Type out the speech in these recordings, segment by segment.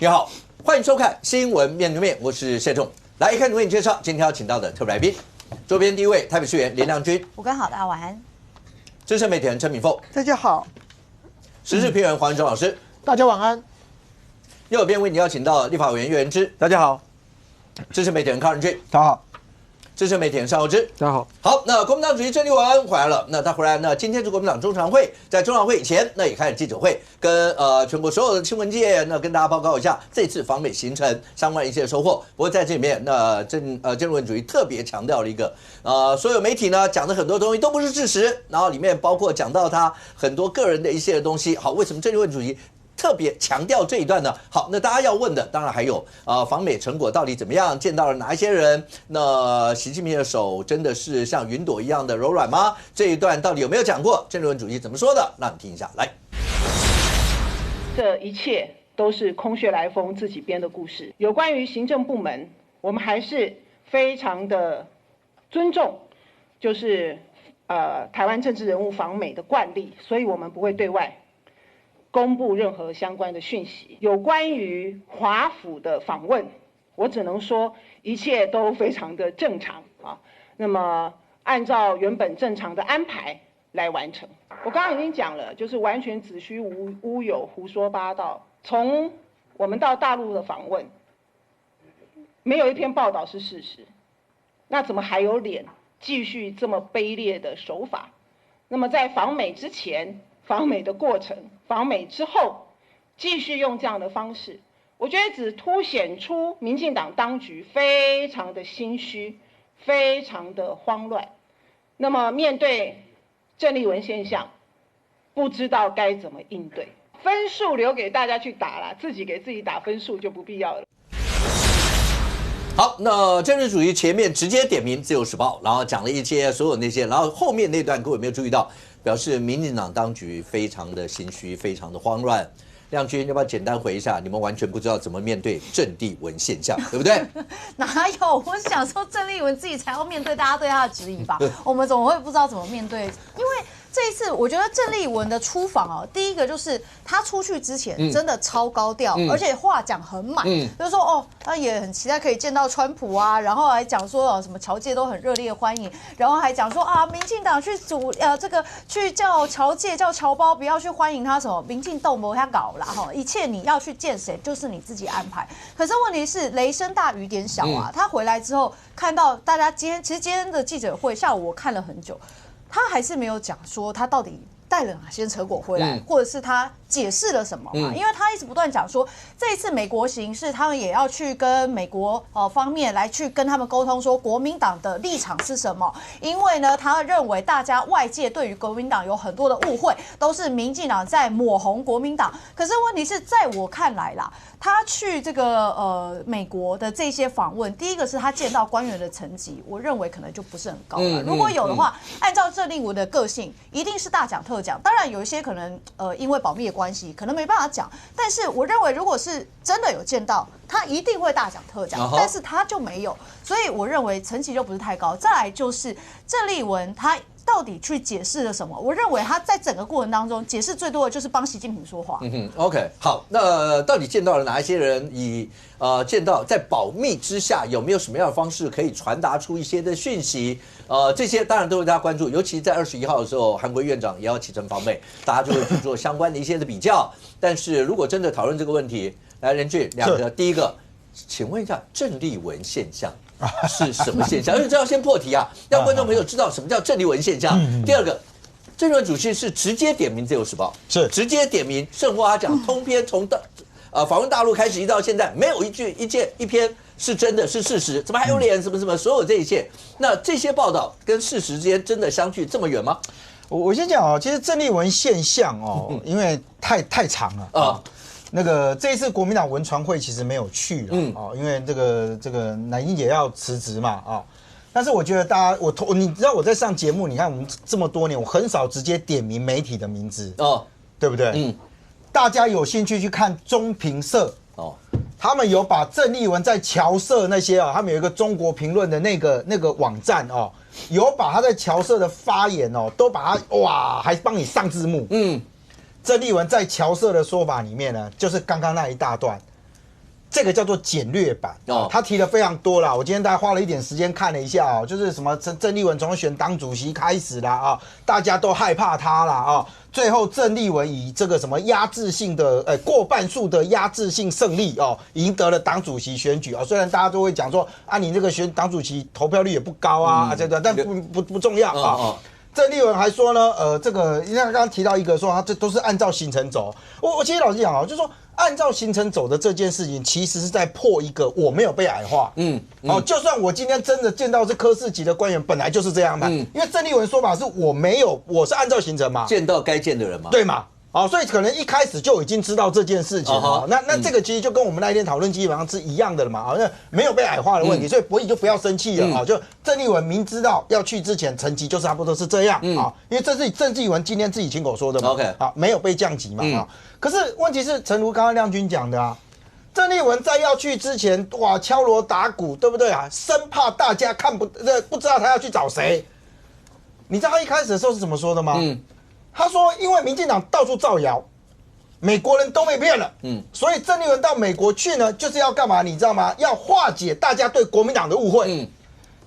你好，欢迎收看《新闻面对面》，我是谢仲。来看为你介绍今天要请到的特别来宾，周边第一位台北市议员林亮君，我跟好，大家晚安。资深媒体人陈敏凤，大家好。时事评论黄仁忠老师，大家晚安。右边为你邀请到立法委员岳元之，大家好。资深媒体人康仁俊，大家好。资深媒体人尚厚之，大家好。好，那国民党主席郑丽文回来了。那他回来，那今天是国民党中常会，在中常会以前，那也开始记者会，跟全国所有的新闻界，那跟大家报告一下这次访美行程相关的一些收获。不过在这里面，那郑丽文主席特别强调了一个，所有媒体呢讲的很多东西都不是事实，然后里面包括讲到他很多个人的一些东西。好，为什么郑丽文主席特别强调这一段呢？好，那大家要问的当然还有访美成果到底怎么样，见到了哪一些人？那习近平的手真的是像云朵一样的柔软吗？这一段到底有没有讲过？郑丽文主席怎么说的？让你听一下，来。这一切都是空穴来风，自己编的故事。有关于行政部门，我们还是非常的尊重，就是台湾政治人物访美的惯例，所以我们不会对外公布任何相关的讯息。有关于华府的访问，我只能说一切都非常的正常啊。那么按照原本正常的安排来完成。我刚刚已经讲了，就是完全子虚乌有、胡说八道。从我们到大陆的访问，没有一篇报道是事实，那怎么还有脸继续这么卑劣的手法？那么在访美之前、访美的过程、访美之后，继续用这样的方式，我觉得只凸显出民进党当局非常的心虚，非常的慌乱。那么面对郑丽文现象，不知道该怎么应对，分数留给大家去打啦，自己给自己打分数就不必要了。好，那政治主席前面直接点名《自由时报》，然后讲了一些所有那些，然后后面那段各位有没有注意到？表示民进党当局非常的心虚，非常的慌乱。亮君，要不要简单回一下？你们完全不知道怎么面对郑丽文现象，对不对？哪有？我想说，郑丽文自己才要面对大家对他的质疑吧？我们怎么会不知道怎么面对？因为这一次，我觉得郑丽文的出访哦，第一个就是他出去之前真的超高调，而且话讲很满，就是说哦，他也很期待可以见到川普啊，然后还讲说什么侨界都很热烈欢迎，然后还讲说啊，民进党去这个去叫侨界叫侨胞不要去欢迎他什么，民进党没他搞啦哈，一切你要去见谁就是你自己安排。可是问题是雷声大雨点小啊，他回来之后看到大家其实今天的记者会下午我看了很久。他还是没有讲说他到底带了哪些成果回来，或者是他解释了什么嘛？因为他一直不断讲说，这一次美国行是他们也要去跟美国方面来去跟他们沟通，说国民党的立场是什么？因为呢，他认为大家外界对于国民党有很多的误会，都是民进党在抹红国民党。可是问题是在我看来啦，他去这个美国的这些访问，第一个是他见到官员的层级，我认为可能就不是很高了。如果有的话，按照郑丽文的个性，一定是大讲特讲。当然有一些可能因为保密的关系，可能没办法讲。但是我认为，如果是真的有见到，他一定会大讲特讲。但是他就没有，所以我认为层级就不是太高。再来就是郑丽文他到底去解释了什么？我认为他在整个过程当中解释最多的就是帮习近平说话。OK， 好，那到底见到了哪一些人？见到在保密之下，有没有什么样的方式可以传达出一些的讯息？这些当然都会大家关注，尤其在21号的时候，韩国院长也要启程访美，大家就会去做相关的一些的比较。但是如果真的讨论这个问题，来仁俊两个，第一个，请问一下郑丽文现象是什么现象？因为这要先破题啊，让观众朋友知道什么叫郑丽文现象。第二个，郑丽文主席是直接点名《自由时报》，是直接点名，甚或他讲通篇从访问大陆开始一到现在，没有一篇是真的是事实，怎么还有脸什么所有这一切？那这些报道跟事实之间真的相距这么远吗？我先讲哦，其实郑丽文现象哦，因为太长了啊。那个这一次国民党文传会其实没有去了哦，因为这个乃英也要辞职嘛啊。但是我觉得大家你知道我在上节目，你看我们这么多年，我很少直接点名媒体的名字哦，对不对？大家有兴趣去看中评社哦，他们有把郑丽文在侨社那些他们有一个中国评论的那个网站哦，有把他在侨社的发言哦，都把他哇，还帮你上字幕。郑丽文在侨社的说法里面呢，就是刚刚那一大段，这个叫做简略版哦，他提了非常多啦。我今天大概花了一点时间看了一下哦，就是什么郑丽文从选党主席开始啦啊，大家都害怕他啦啊，最后郑丽文以这个什么压制性的过半数的压制性胜利哦，赢得了党主席选举啊。虽然大家都会讲说啊，你这个选党主席投票率也不高啊，这个但不重要啊。郑丽文还说呢，这个因为他刚刚提到一个说他这都是按照行程走。我其实老实讲啊，就是说。按照行程走的这件事情，其实是在破一个我没有被矮化。就算我今天真的见到是科室级的官员，本来就是这样嘛。因为郑丽文说法是我是按照行程嘛，见到该见的人嘛，对嘛？所以可能一开始就已经知道这件事情了。那这个其实就跟我们那一天讨论基本上是一样的了嘛。那没有被矮化的问题，所以博弈就不要生气了。就郑丽文明知道要去之前成绩就差不多是这样因为这是郑丽文今天自己亲口说的嘛。没有被降级嘛可是问题是，诚如刚刚亮君讲的啊，郑丽文在要去之前，哇，敲锣打鼓，对不对啊？生怕大家不知道他要去找谁。你知道他一开始的时候是怎么说的吗？他说，因为民进党到处造谣，美国人都被骗了，所以郑丽文到美国去呢，就是要干嘛？你知道吗？要化解大家对国民党的误会。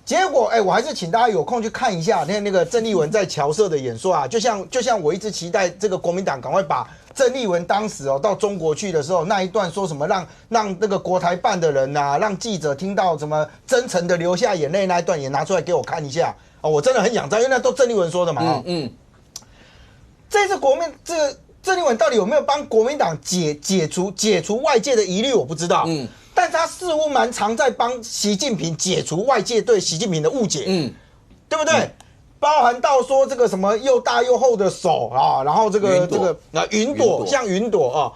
结果，我还是请大家有空去看一下那个郑丽文在侨社的演说啊，就像我一直期待这个国民党赶快把郑丽文当时到中国去的时候那一段说什么让那个国台办的人啊，让记者听到什么真诚的流下眼泪那一段也拿出来给我看一下我真的很想知道，因为那都郑丽文说的嘛这次这个郑丽文到底有没有帮国民党解除外界的疑虑，我不知道但是他似乎蛮常在帮习近平解除外界对习近平的误解，对不对？包含到说这个什么又大又厚的手啊，然后这个云朵像云朵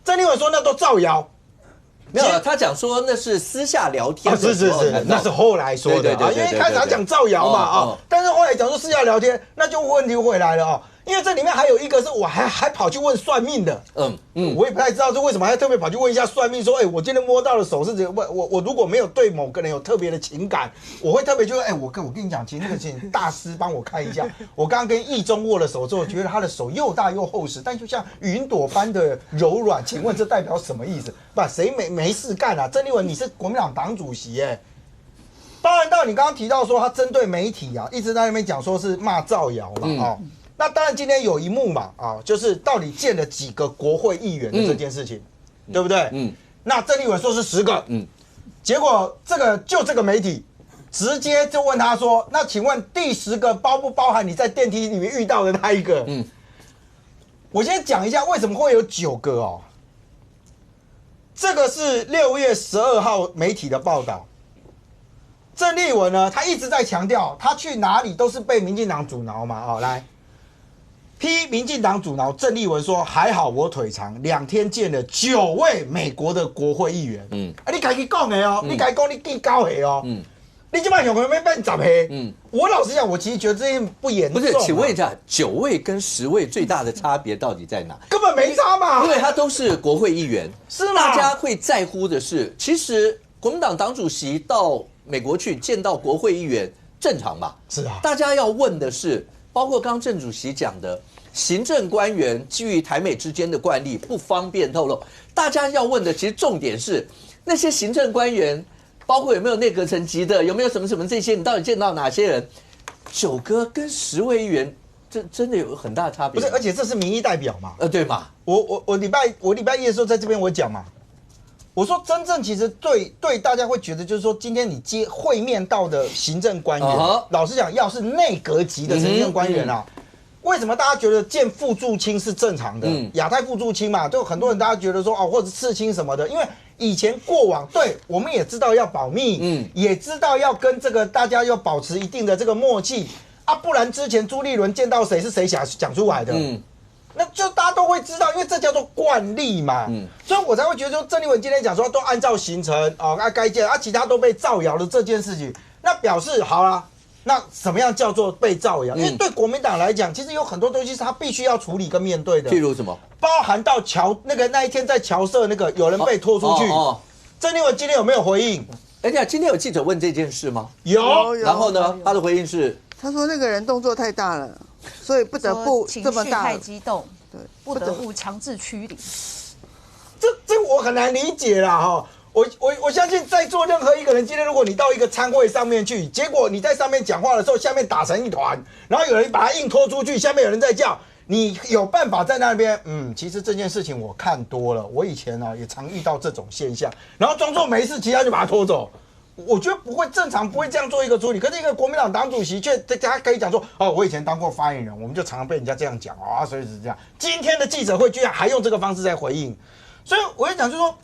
郑丽文说那都造谣，没有，他讲说那是私下聊天是，那是后来说的因为一开始他讲造谣嘛但是后来讲说私下聊天，那就问题回来了因为这里面还有一个是我还跑去问算命的，我也不太知道这为什么还特别跑去问一下算命，说，我今天摸到的手是怎么？我如果没有对某个人有特别的情感，我会特别就说，我跟你讲，请那个请大师帮我看一下。我刚刚跟义中握了手之后，觉得他的手又大又厚实，但就像云朵般的柔软，请问这代表什么意思？不，谁没事干啊？郑丽文，你是国民党党主席包含到你刚刚提到说他针对媒体一直在那边讲说是骂造谣嘛那当然，今天有一幕嘛，就是到底见了几个国会议员的这件事情，对不对？那郑丽文说是10个，结果这个媒体直接就问他说，那请问第10个包不包含你在电梯里面遇到的那一个？我先讲一下为什么会有9个这个是6月12号媒体的报道。郑丽文呢，他一直在强调，他去哪里都是被民进党阻挠嘛，来。批民进党阻挠，郑丽文说还好我腿长，2天见了9位美国的国会议员。你自己讲的你自己讲你更高的你这摆想要变10个我老实讲，我其实觉得这件不严重。不是，请问一下，9位跟10位最大的差别到底在哪？根本没差嘛，因为他都是国会议员，是吗？大家会在乎的是，其实国民党党主席到美国去见到国会议员正常吧？是啊，大家要问的是，包括刚郑主席讲的。行政官员基于台美之间的惯例不方便透露，大家要问的其实重点是那些行政官员，包括有没有内阁层级的，有没有什么这些，你到底见到哪些人？9个跟10位议员，这真的有很大的差别。不是，而且这是民意代表嘛？对嘛？我礼拜一的时候在这边我讲嘛，我说真正其实对大家会觉得就是说，今天你会面到的行政官员，老实讲，要是内阁级的行政官员为什么大家觉得见副驻青是正常的？亚太副驻青嘛，就很多人大家觉得说或者刺青什么的，因为以前过往对我们也知道要保密，也知道要跟这个大家要保持一定的这个默契不然之前朱立伦见到谁是谁讲出来的，那就大家都会知道，因为这叫做惯例嘛，所以我才会觉得说郑丽文今天讲说都按照行程该见其他都被造谣的这件事情，那表示好啦。那什么样叫做被造谣？因为对国民党来讲，其实有很多东西是他必须要处理跟面对的。譬如什么？包含到那一天在侨社有人被拖出去。郑丽文今天有没有回应？今天有记者问这件事吗？有。然后呢，他的回应是，他说那个人动作太大了，所以不得不这么大，情绪太激动，对，不得不强制驱离。这我很难理解啦我相信在座任何一个人，今天如果你到一个餐会上面去，结果你在上面讲话的时候，下面打成一团，然后有人把它硬拖出去，下面有人在叫，你有办法在那边？其实这件事情我看多了，我以前呢也常遇到这种现象，然后装作没事，其他就把它拖走。我觉得不会正常，不会这样做一个处理。可是一个国民党党主席却他可以讲说，我以前当过发言人，我们就常常被人家这样讲啊，所以是这样。今天的记者会居然还用这个方式在回应，所以我就讲就是说，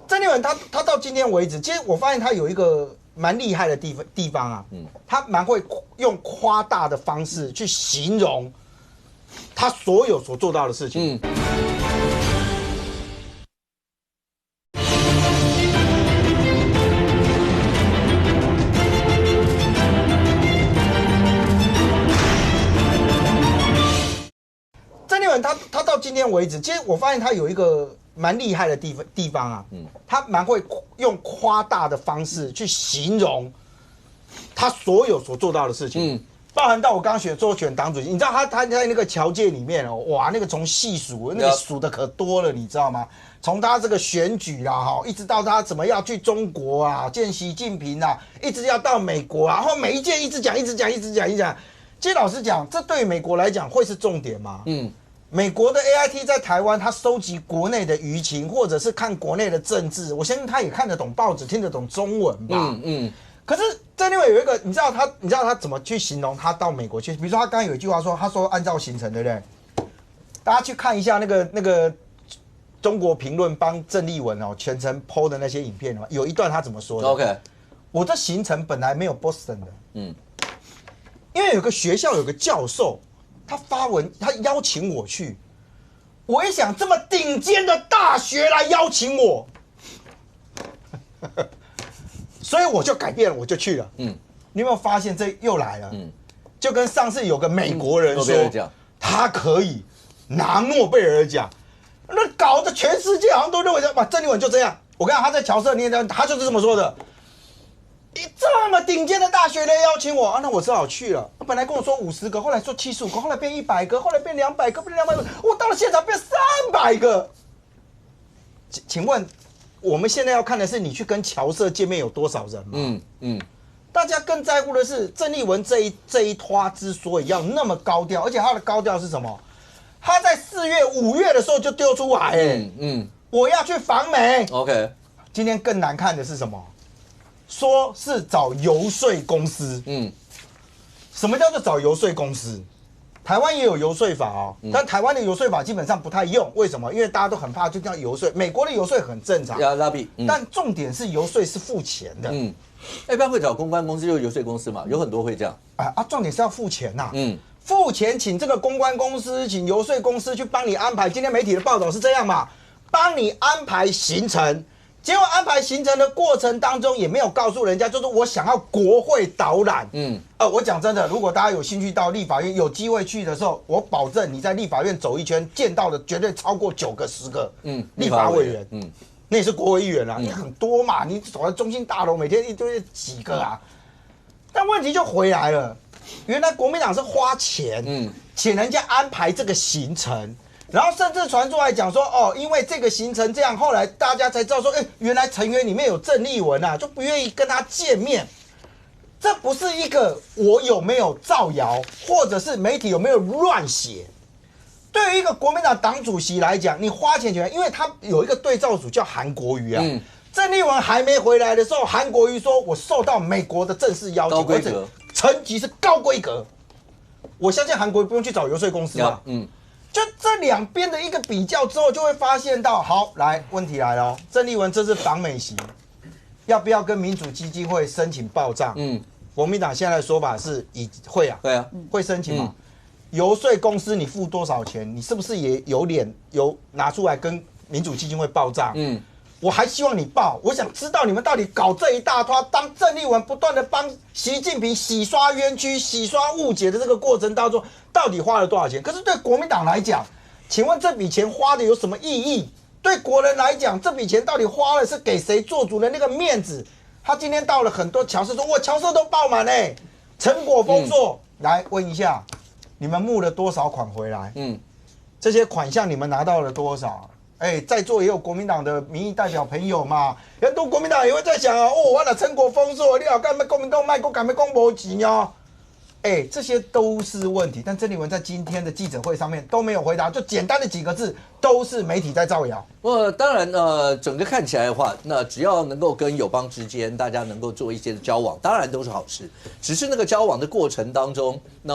郑丽文他到今天为止，其实我发现他有一个蛮厉害的地方啊，他蛮会用夸大的方式去形容他所有所做到的事情。郑丽文他到今天为止，其实我发现他有一个蛮厉害的地方啊，他蛮会用夸大的方式去形容他所有所做到的事情，包含到我刚刚选党主席，你知道他在那个侨界里面哇，那个从细数那个数的可多了，你知道吗？从他这个选举啦一直到他怎么样去中国啊见习近平啊，一直要到美国啊，然后每一届一直讲。其实老实讲，这对于美国来讲会是重点吗？美国的 AIT 在台湾，他收集国内的舆情，或者是看国内的政治，我相信他也看得懂报纸，听得懂中文吧。可是在另外有一个，你知道他怎么去形容他到美国去？比如说他刚刚有一句话说，他说按照行程，对不对？大家去看一下那个中国评论帮郑丽文全程 PO 的那些影片有一段他怎么说的 ？OK， 我的行程本来没有 Boston 的，因为有个学校有个教授。他发文，他邀请我去，我一想，这么顶尖的大学来邀请我，所以我就改变了，我就去了。你有没有发现这又来了？就跟上次有个美国人说，他可以拿诺贝尔奖，那搞得全世界好像都认为郑丽文就这样。我跟你讲，他在侨社念，他就是这么说的。这么顶尖的大学来邀请我那我只好去了。本来跟我说50个，后来说75个，后来变100个，后来变200个，变200个，我到了现场变300个。请问，我们现在要看的是你去跟侨社见面有多少人吗？大家更在乎的是郑丽文这一拖之所以要那么高调，而且他的高调是什么？他在4月、5月的时候就丢出来，我要去访美。OK， 今天更难看的是什么？说是找游说公司，什么叫做找游说公司？台湾也有游说法但台湾的游说法基本上不太用，为什么？因为大家都很怕就这样游说。美国的游说很正常，但重点是游说是付钱的，一般会找公关公司，就是游说公司嘛，有很多会这样。重点是要付钱呐，付钱请这个公关公司，请游说公司去帮你安排。今天媒体的报道是这样嘛，帮你安排行程。结果安排行程的过程当中，也没有告诉人家，就是我想要国会导览。我讲真的，如果大家有兴趣到立法院，有机会去的时候，我保证你在立法院走一圈，见到的绝对超过9个10个立法委员。那也是国会议员啊，很多嘛。你走在中心大楼，每天一堆几个啊。但问题就回来了，原来国民党是花钱，请人家安排这个行程。然后甚至传出来讲说，因为这个行程这样，后来大家才知道说，原来成员里面有郑丽文啊，就不愿意跟他见面。这不是一个我有没有造谣，或者是媒体有没有乱写。对于一个国民党党主席来讲，你花钱因为他有一个对照组叫韩国瑜啊。郑丽文还没回来的时候，韩国瑜说我受到美国的正式邀请，而且层级是高规格。我相信韩国瑜不用去找游说公司嘛。就这两边的一个比较之后，就会发现到，好，来，问题来了，郑丽文这次访美席，要不要跟民主基金会申请报账？国民党现在的说法是会啊，对啊，会申请嘛。游说公司你付多少钱，你是不是也有拿出来跟民主基金会报账？我还希望你报，我想知道你们到底搞这一大团，当郑丽文不断的帮习近平洗刷冤屈、洗刷误解的这个过程当中，到底花了多少钱？可是对国民党来讲，请问这笔钱花的有什么意义？对国人来讲，这笔钱到底花了是给谁做足了那个面子？他今天到了很多侨社说，我侨社都爆满成果丰硕。来问一下，你们募了多少款回来？这些款项你们拿到了多少？在座也有国民党的民意代表朋友嘛，很多国民党也会在想哦，我的成果丰硕，你好干嘛国民党卖国，干嘛公无钱哦？这些都是问题。但郑丽文在今天的记者会上面都没有回答，就简单的几个字，都是媒体在造谣。当然整个看起来的话，那只要能够跟友邦之间大家能够做一些的交往，当然都是好事。只是那个交往的过程当中，那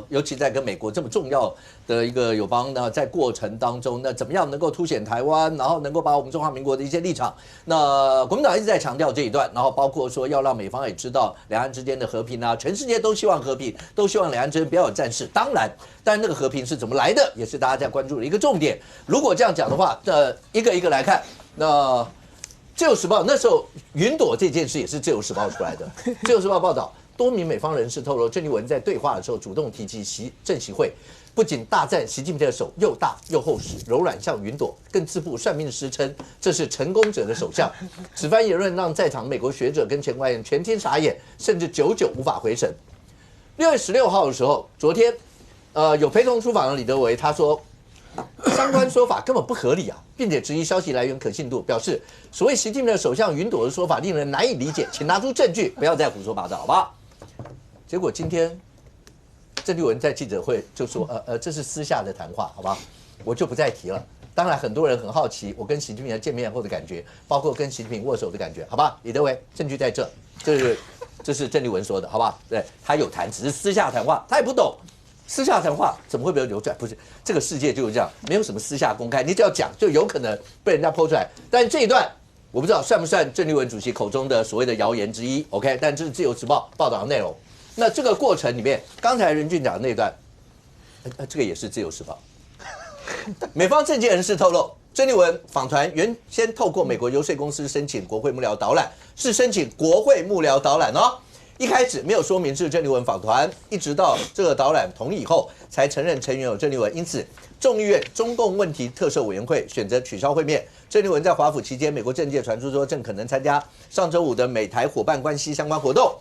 尤其在跟美国这么重要的一个友邦呢，在过程当中，那怎么样能够凸显台湾，然后能够把我们中华民国的一些立场，那国民党一直在强调这一段，然后包括说要让美方也知道两岸之间的和平啊，全世界都希望和平，都希望两岸之间不要有战事。当然，但那个和平是怎么来的，也是大家在关注的一个重点。如果这样讲的话，一个一个来看，那《自由时报》那时候云朵这件事也是《自由时报》出来的，《自由时报》报道，多名美方人士透露，郑丽文在对话的时候主动提及郑习会，不仅大赞习近平的手又大又厚实，柔软像云朵，更自负算命师称这是成功者的手相。此番言论让在场美国学者跟前官员全听傻眼，甚至久久无法回神。6月16号的时候，昨天，有陪同出访的李德维他说，相关说法根本不合理啊，并且质疑消息来源可信度，表示所谓习近平的首相云朵的说法令人难以理解，请拿出证据，不要再胡说八道，好不好？结果今天郑丽文在记者会就说，这是私下的谈话，好不好？我就不再提了。当然，很多人很好奇我跟习近平见面后的感觉，包括跟习近平握手的感觉，好吧？李德维，证据在这，这是郑丽文说的，好不好？对，他有谈，只是私下谈话，他也不懂。私下谈话怎么会被流出来？不是，这个世界就是这样，没有什么私下公开，你只要讲，就有可能被人家剖出来。但这一段我不知道算不算郑丽文主席口中的所谓的谣言之一 ，OK？ 但这是《自由时报》报道的内容。那这个过程里面，刚才任俊讲的那段，这个也是《自由时报》。美方政界人士透露，郑丽文访团原先透过美国游说公司申请国会幕僚导览，是申请国会幕僚导览哦。一开始没有说明是郑丽文访团，一直到这个导览同意以后，才承认成员有郑丽文。因此，众议院中共问题特设委员会选择取消会面。郑丽文在华府期间，美国政界传出说正可能参加上周五的美台伙伴关系相关活动，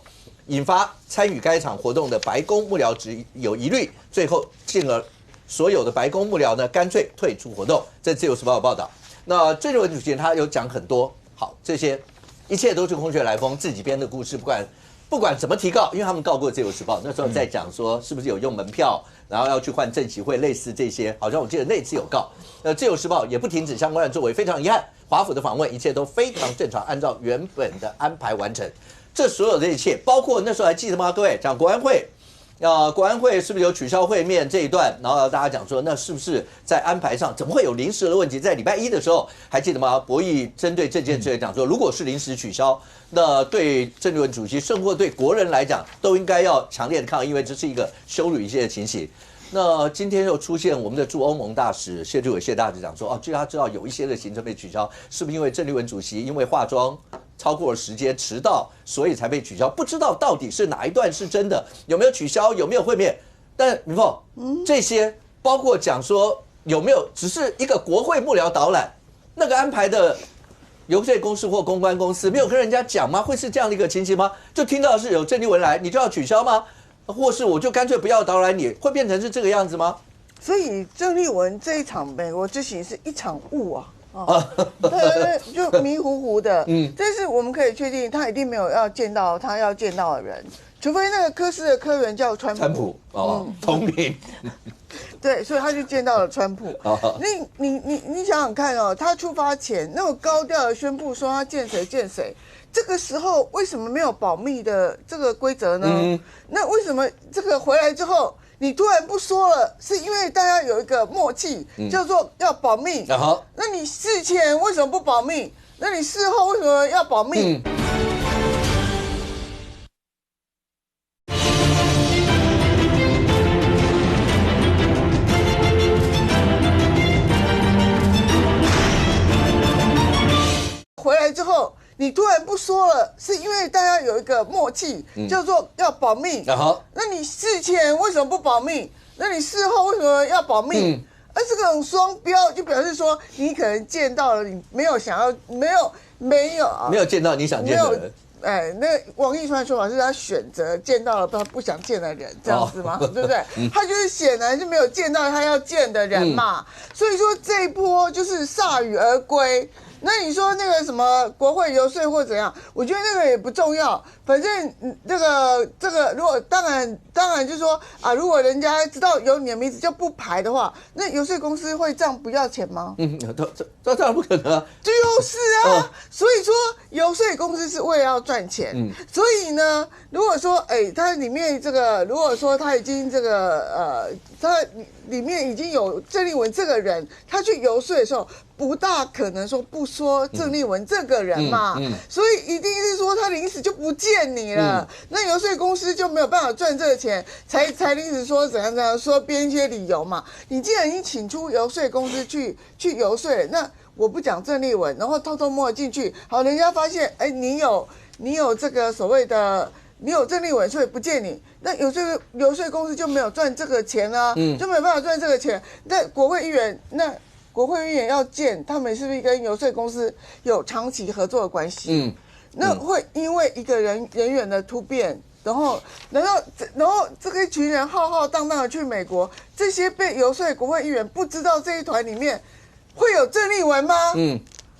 引发参与该场活动的白宫幕僚质有疑虑，最后进而所有的白宫幕僚呢干脆退出活动。这自由时报有报道。那郑丽文主席他有讲很多，好，这些一切都是空穴来风，自己编的故事，不管怎么提告，因为他们告过《自由时报》，那时候在讲说是不是有用门票，然后要去换政协会，类似这些，好像我记得那次有告。《自由时报》也不停止相关的作为，非常遗憾，华府的访问一切都非常正常，按照原本的安排完成。这所有的一切，包括那时候还记得吗？各位讲国安会。国安会是不是有取消会面这一段？然后大家讲说，那是不是在安排上怎么会有临时的问题？在礼拜一的时候，还记得吗？博弈针对这件事讲说，如果是临时取消，那对郑丽文主席，甚或对国人来讲，都应该要强烈的抗议，因为这是一个羞辱一些的情形。那今天又出现我们的驻欧盟大使谢志伟谢大使讲说，据他知道有一些的行程被取消，是不是因为郑丽文主席因为化妆超过了时间迟到，所以才被取消？不知道到底是哪一段是真的，有没有取消，有没有会面？但明凤，这些包括讲说有没有只是一个国会幕僚导览，那个安排的游说公司或公关公司没有跟人家讲吗？会是这样的一个情形吗？就听到是有郑丽文来，你就要取消吗？或是我就干脆不要导览，你会变成是这个样子吗？所以郑丽文这一场美国之行是一场雾啊。对，就迷糊糊的。但是我们可以确定，他一定没有要见到他要见到的人，除非那个科斯的科员叫川普同名。对，所以他就见到了川普。你想想看哦，他出发前那么高调的宣布说他见谁见谁，这个时候为什么没有保密的这个规则呢？那为什么这个回来之后你突然不说了？是因为大家有一个默契，叫做要保密。那你事前为什么不保密？那你事后为什么要保密？回来之后你突然不说了，是因为大家有一个默契，叫做要保密。那你事前为什么不保密？那你事后为什么要保密？而这种双标就表示说，你可能见到了你没有想要，没有见到你想见的人，那王一川的说法是他选择见到了他不想见的人，这样子吗？对不对？他就是显然是没有见到他要见的人嘛，所以说这一波就是铩羽而归。那你说那个什么国会游说或怎样，我觉得那个也不重要。反正这个，如果当然就是说啊，如果人家知道有你的名字就不排的话，那游说公司会这样不要钱吗？这当然不可能啊。就是啊，所以说游说公司是为了要赚钱，所以呢，如果说它里面这个，如果说他已经这个它里面已经有郑丽文这个人，他去游说的时候，不大可能说不说郑丽文这个人嘛，所以一定是说他临时就不见你了，那游说公司就没有办法赚这个钱，才临时说怎样说编一些理由嘛。你既然已经请出游说公司去游说，那我不讲郑丽文，然后偷偷摸进去，好，人家发现你有这个所谓的。你有郑丽文，所以不见你，那游说公司就没有赚这个钱啊，就没有办法赚这个钱。那国会议员要见他们，是不是跟游说公司有长期合作的关系？那会因为一个人员的突变，然后这个群人浩浩荡荡的去美国，这些被游说的国会议员不知道这一团里面会有郑丽文吗？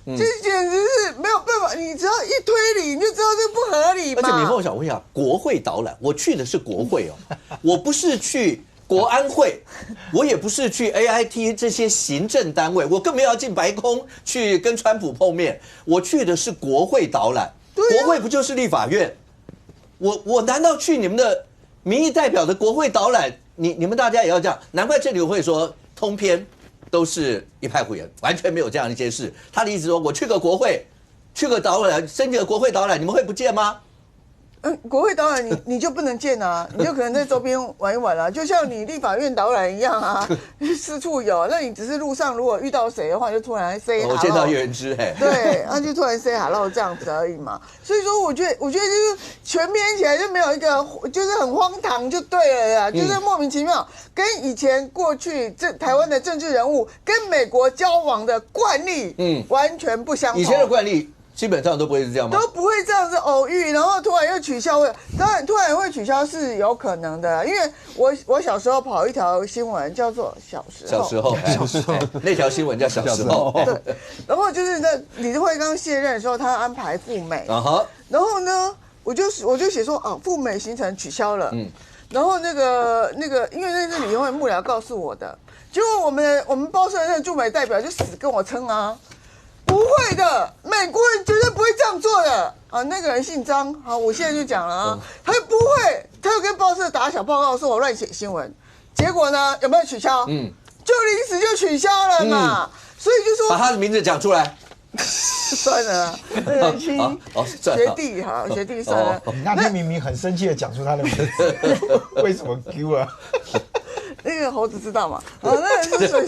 这简直是没有办法，你只要一推理，你就知道这不合理嘛。而且敏凤，我想问一下，国会导览，我去的是国会哦，我不是去国安会，我也不是去 AIT 这些行政单位，我更没有要进白宫去跟川普碰面，我去的是国会导览。国会不就是立法院？我难道去你们的民意代表的国会导览？你们大家也要这样？难怪这里会说通篇都是一派胡言，完全没有这样一件事。他的意思说，我去个国会，去个导览，申请个国会导览，你们会不见吗？国会导览你就不能见啊，你就可能在周边玩一玩啊，就像你立法院导览一样啊，四处有。那你只是路上如果遇到谁的话，就突然 say hello， 我见到叶元之，嘿，对，那就突然 say hello 这样子而已嘛。所以说，我觉得就是全编起来就没有一个，就是很荒唐就对了呀，就是莫名其妙，跟以前过去台湾的政治人物跟美国交往的惯例，完全不相同。以前的惯例。基本上都不会是这样吗？都不会这样子偶遇，然后突然又取消，当然突然会取消是有可能的，因为我小时候跑一条新闻叫做小时候，那条新闻叫小时候，对，然后就是那李登辉刚卸任的时候，他安排赴美，然后呢，我就写说赴美行程取消了，然后那个，因为那是李登辉幕僚告诉我的，结果我们报社的那个驻美代表就死跟我撑啊。不会的，美国人绝对不会这样做的啊！那个人姓张，好，我现在就讲了啊，他不会，他就跟报社打小报告说我乱写新闻，结果呢有没有取消？就临时就取消了嘛，所以就说把他的名字讲出来，算了，年轻学弟哈，学弟算了。那天明明很生气的讲出他的名字，为什么 Q 啊？那个猴子知道吗？那是所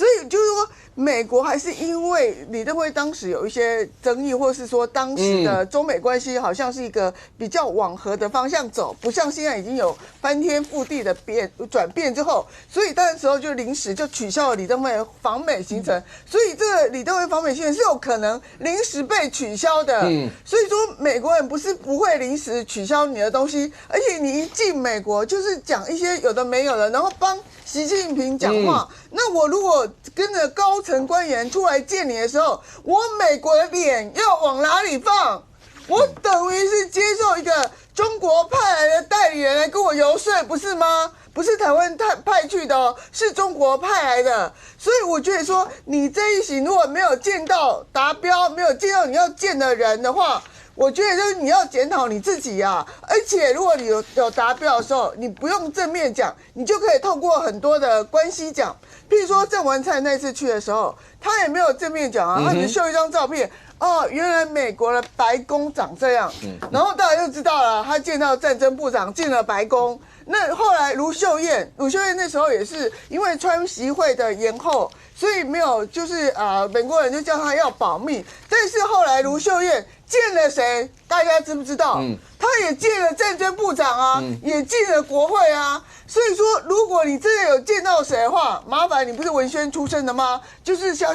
以就是说。美国还是因为李登辉当时有一些争议，或是说当时的中美关系好像是一个比较往和的方向走，不像现在已经有翻天覆地的转变之后，所以那时候就临时就取消了李登辉的访美行程，所以这个李登辉访美行程是有可能临时被取消的。所以说美国人不是不会临时取消你的东西，而且你一进美国就是讲一些有的没有的，然后帮习近平讲话。那我如果跟着高层官员出来见你的时候，我美国的脸要往哪里放？我等于是接受一个中国派来的代理人来跟我游说，不是吗？不是台湾派去的哦，是中国派来的。所以我觉得说，你这一行如果没有见到达标，没有见到你要见的人的话，我觉得就是你要检讨你自己啊。而且如果你有达标的时候，你不用正面讲，你就可以透过很多的关系讲。譬如说郑文灿那次去的时候，他也没有正面讲啊，他只秀一张照片。原来美国的白宫长这样，然后大家就知道了，他见到战争部长进了白宫。那后来卢秀燕那时候也是因为川习会的延后，所以没有就是美国人就叫他要保密。但是后来卢秀燕见了谁，大家知不知道？他也见了战争部长啊，也进了国会啊。所以说，如果你真的有见到谁的话，麻烦你不是文宣出身的吗？就是消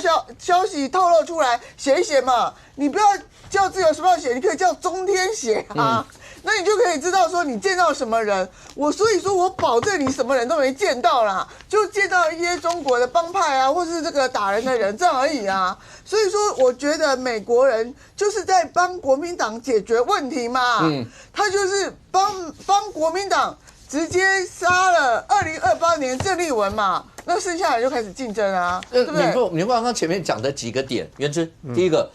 息透露出来写一写嘛，你不要叫自由时报写，你可以叫中天写啊。那你就可以知道说你见到什么人。所以说我保证你什么人都没见到啦，就见到一些中国的帮派啊，或是这个打人的人这样而已啊。所以说，我觉得美国人就是在帮国民党解决问题嘛。他就是帮国民党直接杀了2028年郑丽文嘛，那剩下来就开始竞争啊，对不对？敏凤刚刚前面讲的几个点，元之第一个，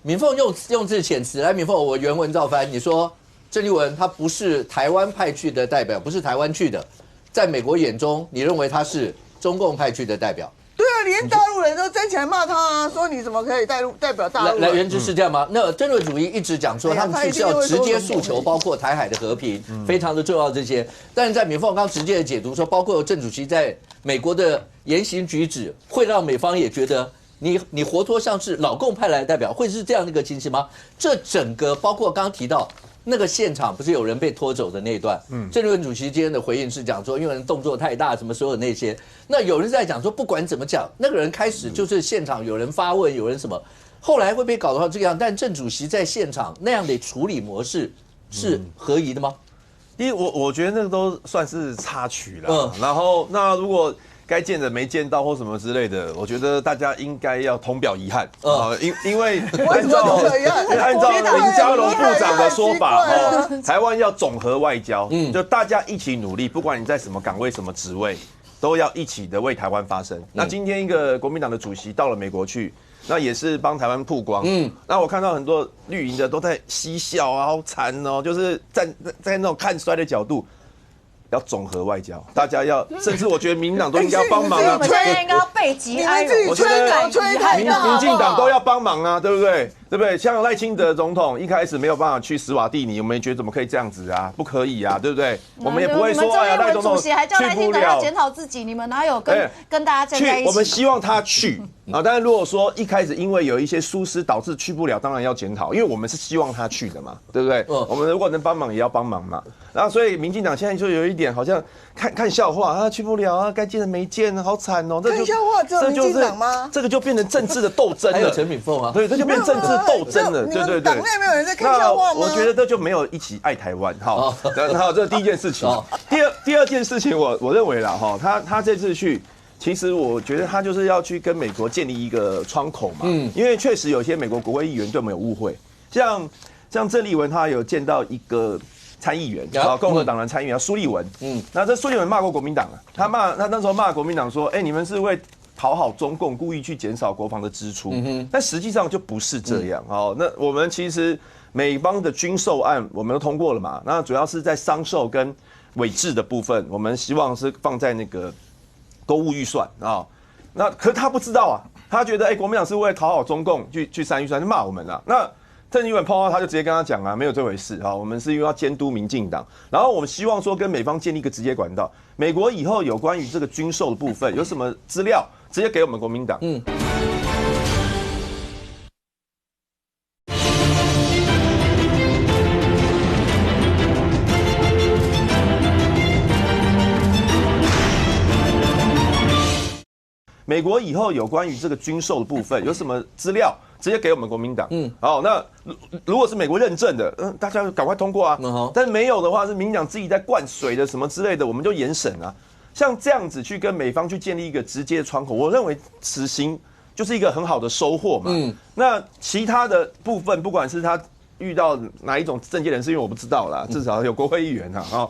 敏凤用字遣词来，敏凤我原文照翻，你说。郑丽文他不是台湾派去的代表，不是台湾去的，在美国眼中，你认为他是中共派去的代表？对啊，连大陆人都站起来骂他啊，说你怎么可以代表大陆人？来，元之是这样吗？那争论主义一直讲说他们是要直接诉求，包括台海的和平，非常的重要这些。但是在敏凤刚直接的解读说，包括郑主席在美国的言行举止，会让美方也觉得你活脱像是老共派来的代表，会是这样的一个情形吗？这整个包括刚刚提到。那个现场不是有人被拖走的那一段，郑丽文主席今天的回应是讲说，因为人动作太大，什么所有那些，那有人在讲说，不管怎么讲，那个人开始就是现场有人发问，有人什么，后来会被搞到这个样，但郑主席在现场那样的处理模式是合宜的吗？第一，我觉得那个都算是插曲啦，然后那如果。该见的没见到或什么之类的，我觉得大家应该要同表遗憾啊，因为按照林佳龙部长的说法，台湾要总和外交，就大家一起努力，不管你在什么岗位、什么职位，都要一起的为台湾发声。那今天一个国民党的主席到了美国去，那也是帮台湾曝光。那我看到很多绿营的都在嬉笑啊，好惨哦，就是在那种看衰的角度。要总和外交，大家要，甚至我觉得民进党都应该要帮忙啊。我们现在应该要背脊哀荣，我觉得民进党都要帮忙啊，对不对？对不对？像赖清德总统一开始没有办法去史瓦蒂尼，我们也觉得怎么可以这样子啊？不可以啊，对不对？我们也不会说哎呀，赖总统去不了，检讨自己，你们哪有跟大家站在一起？我们希望他去啊，但是如果说一开始因为有一些疏失导致去不了，当然要检讨，因为我们是希望他去的嘛，对不对？我们如果能帮忙也要帮忙嘛。然后所以民进党现在就有一点好像看笑话啊，去不了啊，该见的没见，好惨哦。看笑话只有民进党吗？这个就变成政治的斗争了。还有陈敏凤啊，对，这就变成政治斗争了。对对对，党内没有人在看笑话吗？我觉得这就没有一起爱台湾。好，好，这是第一件事情。第二件事情，我认为啦，哈，他这次去。其实我觉得他就是要去跟美国建立一个窗口嘛，因为确实有些美国国会议员对我们有误会，像郑丽文他有见到一个参议员，共和党人参议员苏立文，那这苏立文骂过国民党啊，他那时候骂国民党说，哎，你们是为讨好中共，故意去减少国防的支出，但实际上就不是这样哦。那我们其实美方的军售案我们都通过了嘛，那主要是在商售跟委制的部分，我们希望是放在那个。购物预算啊，那可是他不知道啊，他觉得国民党是为了讨好中共去删预算，就骂我们了。那郑丽文碰到他就直接跟他讲啊，没有这回事啊，我们是因为要监督民进党，然后我们希望说跟美方建立一个直接管道，美国以后有关于这个军售的部分有什么资料，直接给我们国民党。美国以后有关于这个军售的部分有什么资料，直接给我们国民党。好，那如果是美国认证的，大家赶快通过啊。但是没有的话，是民进党自己在灌水的什么之类的，我们就严审啊。像这样子去跟美方去建立一个直接的窗口，我认为此行就是一个很好的收获嘛。那其他的部分，不管是他遇到哪一种政界人士，因为我不知道啦，至少有国会议员啊，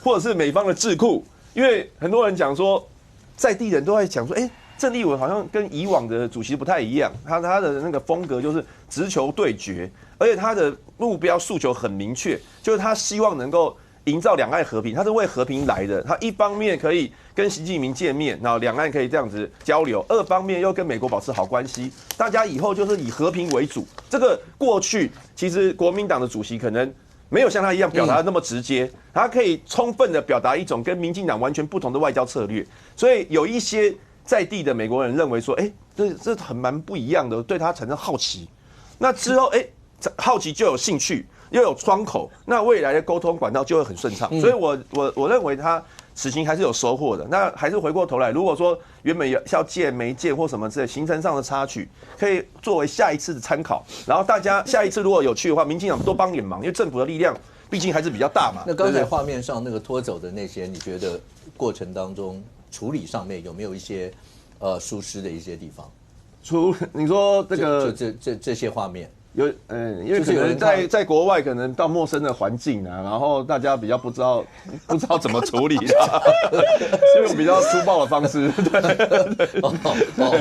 或者是美方的智库，因为很多人讲说，在地人都在讲说，郑丽文好像跟以往的主席不太一样，他的那个风格就是直球对决，而且他的目标诉求很明确，就是他希望能够营造两岸和平，他是为和平来的。他一方面可以跟习近平见面，然后两岸可以这样子交流；二方面又跟美国保持好关系，大家以后就是以和平为主。这个过去其实国民党的主席可能没有像他一样表达的那么直接，他可以充分的表达一种跟民进党完全不同的外交策略，所以有一些在地的美国人认为说，这很蛮不一样的，对他产生好奇。那之后，好奇就有兴趣，又有窗口，那未来的沟通管道就会很顺畅。所以我认为他此行还是有收获的。那还是回过头来，如果说原本要见没见或什么之类行程上的插曲，可以作为下一次的参考。然后大家下一次如果有去的话，民进党多帮点忙，因为政府的力量毕竟还是比较大嘛。那刚才画面上那个拖走的那些，你觉得过程当中处理上面有没有一些疏失的一些地方？你说这个这些画面。因为可能在国外，可能到陌生的环境啊，然后大家比较不知道怎么处理啦，是用比较粗暴的方式。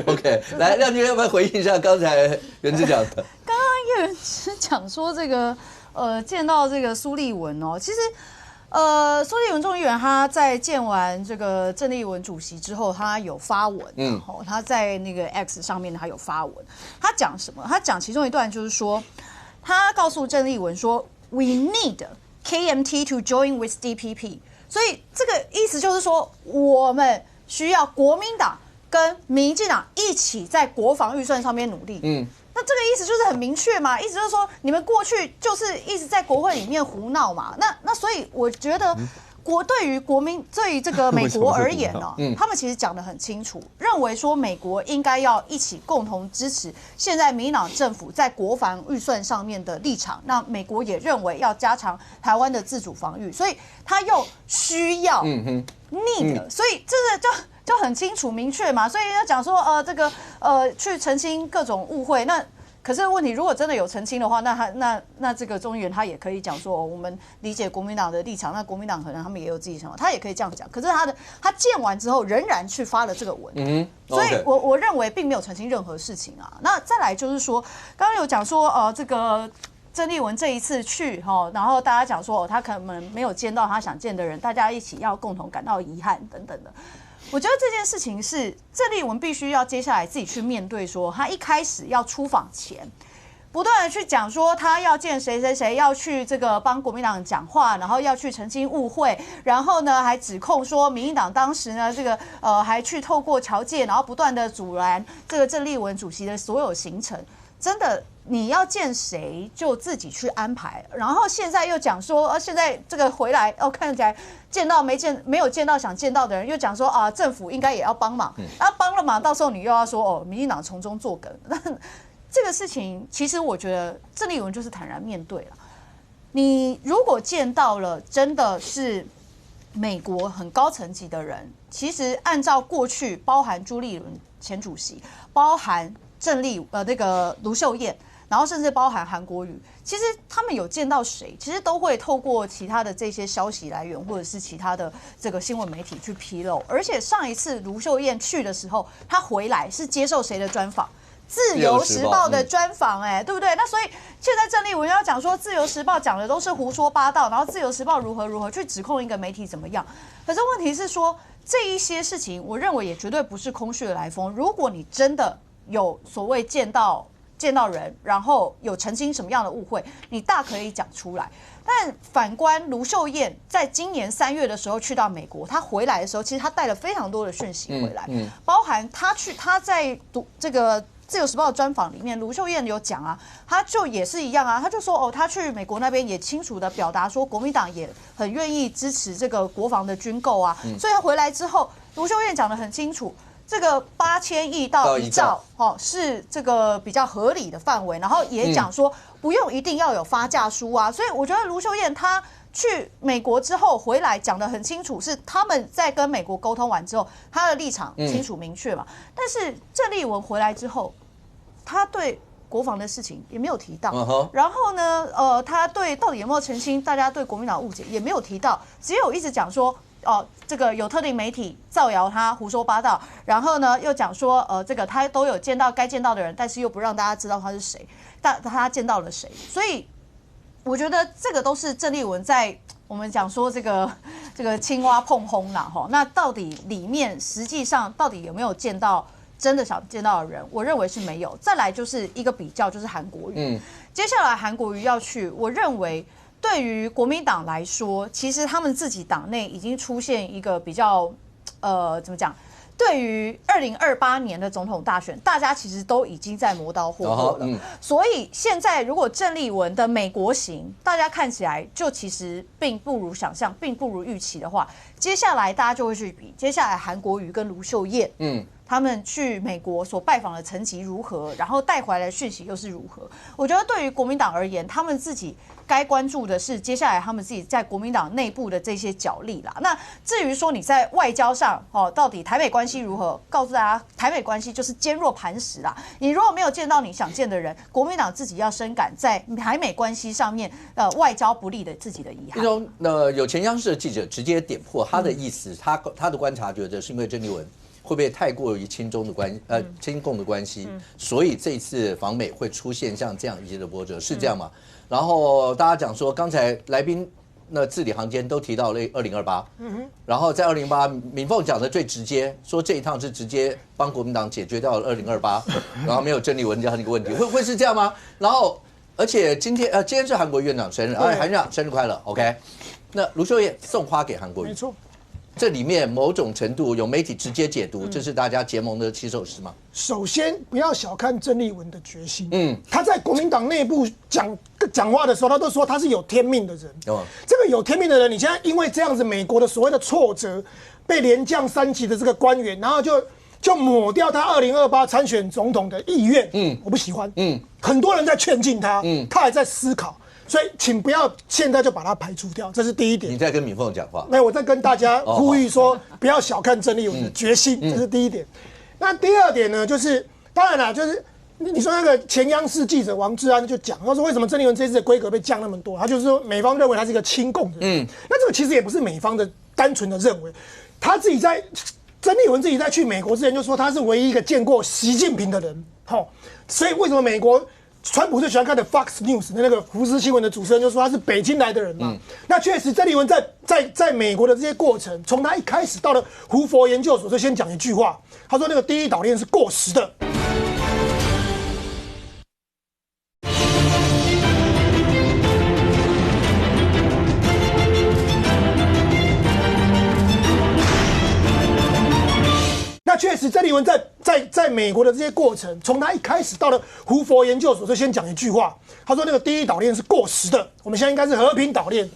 OK， 来，亮君要不要回应一下刚才元之讲的？刚刚叶元之讲说这个见到这个苏立文哦，其实。苏立文众议员他在见完这个郑丽文主席之后，他有发文，他在那个 X 上面他有发文，他讲什么？他讲其中一段就是说，他告诉郑丽文说 ，We need KMT to join with DPP， 所以这个意思就是说，我们需要国民党跟民进党一起在国防预算上面努力。那这个意思就是很明确嘛，意思就是说你们过去就是一直在国会里面胡闹嘛。那所以我觉得对于这个美国而言呢，他们其实讲得很清楚，认为说美国应该要一起共同支持现在民进党政府在国防预算上面的立场。那美国也认为要加强台湾的自主防御，所以他又需要need，所以这个就很清楚明确嘛，所以要讲说去澄清各种误会。那可是问题，如果真的有澄清的话，那这个众议员他也可以讲说，我们理解国民党的立场，那国民党可能他们也有自己想法，他也可以这样讲。可是他见完之后仍然去发了这个文，所以我认为并没有澄清任何事情啊。那再来就是说，刚刚有讲说这个。郑丽文这一次去然后大家讲说他可能没有见到他想见的人，大家一起要共同感到遗憾等等的。我觉得这件事情是郑丽文必须要接下来自己去面对，说他一开始要出访前，不断的去讲说他要见谁谁谁，要去这个帮国民党讲话，然后要去澄清误会，然后呢还指控说民进党当时呢这个还去透过侨界，然后不断的阻拦这个郑丽文主席的所有行程，真的。你要见谁就自己去安排，然后现在又讲说，现在这个回来看起来没有见到想见到的人，又讲说政府应该也要帮忙，那帮了忙，到时候你又要说民进党从中作梗，那这个事情其实我觉得郑丽文就是坦然面对了。你如果见到了真的是美国很高层级的人，其实按照过去，包含朱立伦前主席，包含那个卢秀燕。然后甚至包含韩国瑜，其实他们有见到谁，其实都会透过其他的这些消息来源，或者是其他的这个新闻媒体去披露。而且上一次卢秀燕去的时候，她回来是接受谁的专访？自由时报的专访，对不对？那所以现在郑丽文要讲说，自由时报讲的都是胡说八道，然后自由时报如何去指控一个媒体怎么样？可是问题是说，这一些事情，我认为也绝对不是空穴来风。如果你真的有所谓见到人，然后有澄清什么样的误会，你大可以讲出来。但反观卢秀燕，在今年3月的时候去到美国，她回来的时候，其实她带了非常多的讯息回来，包含她在这个自由时报的专访里面，卢秀燕有讲啊，她就也是一样啊，她就说她去美国那边也清楚的表达说，国民党也很愿意支持这个国防的军购啊，所以她回来之后，卢秀燕讲得很清楚。这个8000亿到1兆，是这个比较合理的范围，然后也讲说不用一定要有发价书啊，所以我觉得卢秀燕她去美国之后回来讲得很清楚，是他们在跟美国沟通完之后，她的立场清楚明确嘛。但是郑丽文回来之后，她对国防的事情也没有提到，然后呢，她对到底有没有澄清大家对国民党误解也没有提到，只有一直讲说。这个有特定媒体造谣他胡说八道，然后呢又讲说，这个他都有见到该见到的人，但是又不让大家知道他是谁，他见到了谁，所以我觉得这个都是郑丽文在我们讲说这个青蛙碰轰啦哈，那到底里面实际上到底有没有见到真的想见到的人？我认为是没有。再来就是一个比较，就是韩国瑜，接下来韩国瑜要去，我认为。对于国民党来说，其实他们自己党内已经出现一个比较怎么讲？对于2028年的总统大选，大家其实都已经在磨刀霍霍了。所以现在如果郑丽文的美国行，大家看起来就其实并不如想象，并不如预期的话，接下来大家就会去比，接下来韩国瑜跟卢秀燕，他们去美国所拜访的层级如何，然后带回来的讯息又是如何？我觉得对于国民党而言，他们自己该关注的是接下来他们自己在国民党内部的这些角力啦。那至于说你在外交上到底台美关系如何？告诉大家，台美关系就是坚若磐石啦。你如果没有见到你想见的人，国民党自己要深感在台美关系上面外交不利的自己的遗憾。有前央视的记者直接点破他的意思，他的观察觉得是因为郑丽文会不会太过于亲共的关系，所以这一次访美会出现像这样一些的波折，是这样吗？然后大家讲说，刚才来宾字里行间都提到了2028，然后在2028，敏凤讲的最直接，说这一趟是直接帮国民党解决掉了2028，然后没有郑丽文这样的一个问题，会是这样吗？然后而且今天是韩国院长生日，韩院长生日快乐 ，OK？ 那卢秀燕送花给韩国瑜，没错。这里面某种程度有媒体直接解读，这是大家结盟的起手式吗？首先不要小看郑丽文的决心，他在国民党内部讲话的时候，他都说他是有天命的人。这个有天命的人，你现在因为这样子，美国的所谓的挫折，被连降3级的这个官员，然后就抹掉他2028参选总统的意愿。我不喜欢。很多人在劝进他，他还在思考。所以，请不要现在就把它排除掉，这是第一点。你在跟敏凤讲话？没有，我在跟大家呼吁说，不要小看郑丽文的决心，这是第一点。那第二点呢，就是当然啦，就是你说那个前央视记者王志安就讲，他说为什么郑丽文这次的规格被降那么多？他就是说美方认为他是一个亲共的人。那这个其实也不是美方的单纯的认为，他自己在郑丽文自己在去美国之前就说他是唯一一个见过习近平的人。所以为什么美国？川普最喜欢看的 Fox News 的那个福斯新闻的主持人就说他是北京来的人嘛。那确实，郑丽文在美国的这些过程，从他一开始到了胡佛研究所，就先讲一句话，他说那个第一岛链是过时的。那确实，郑丽文在美国的这些过程，从他一开始到了胡佛研究所，就先讲一句话，他说那个第一岛链是过时的，我们现在应该是和平岛链。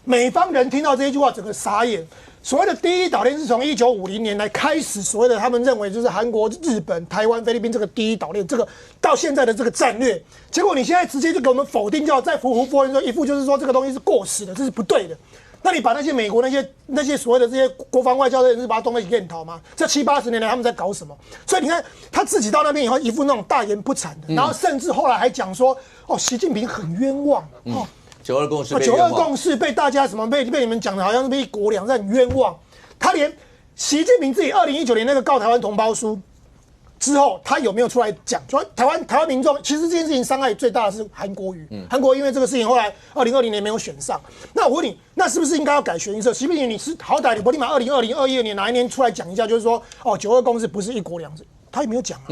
美方人听到这一句话，整个傻眼。所谓的第一岛链是从1950年来开始，所谓的他们认为就是韩国、日本、台湾、菲律宾这个第一岛链，这个到现在的这个战略，结果你现在直接就给我们否定掉，在胡佛研究一副就是说这个东西是过时的，这是不对的。那你把那些美国那些所谓的这些国防外交的人，是把它当作验讨吗？这70、80年来他们在搞什么？所以你看他自己到那边以后，一副那种大言不惭的，然后甚至后来还讲说，习近平很冤枉，92共识，92共识被大家什么被你们讲的好像是被一国两制很冤枉。他连习近平自己2019年那个告台湾同胞书之后，他有没有出来讲？说台湾民众其实这件事情伤害最大的是韩国瑜，韩国因为这个事情后来2020年没有选上。那我问你，那是不是应该要改选一色？习近平你是好歹你不立马2020、21年哪一年出来讲一下，就是说92共识不是一国两制，他也没有讲啊。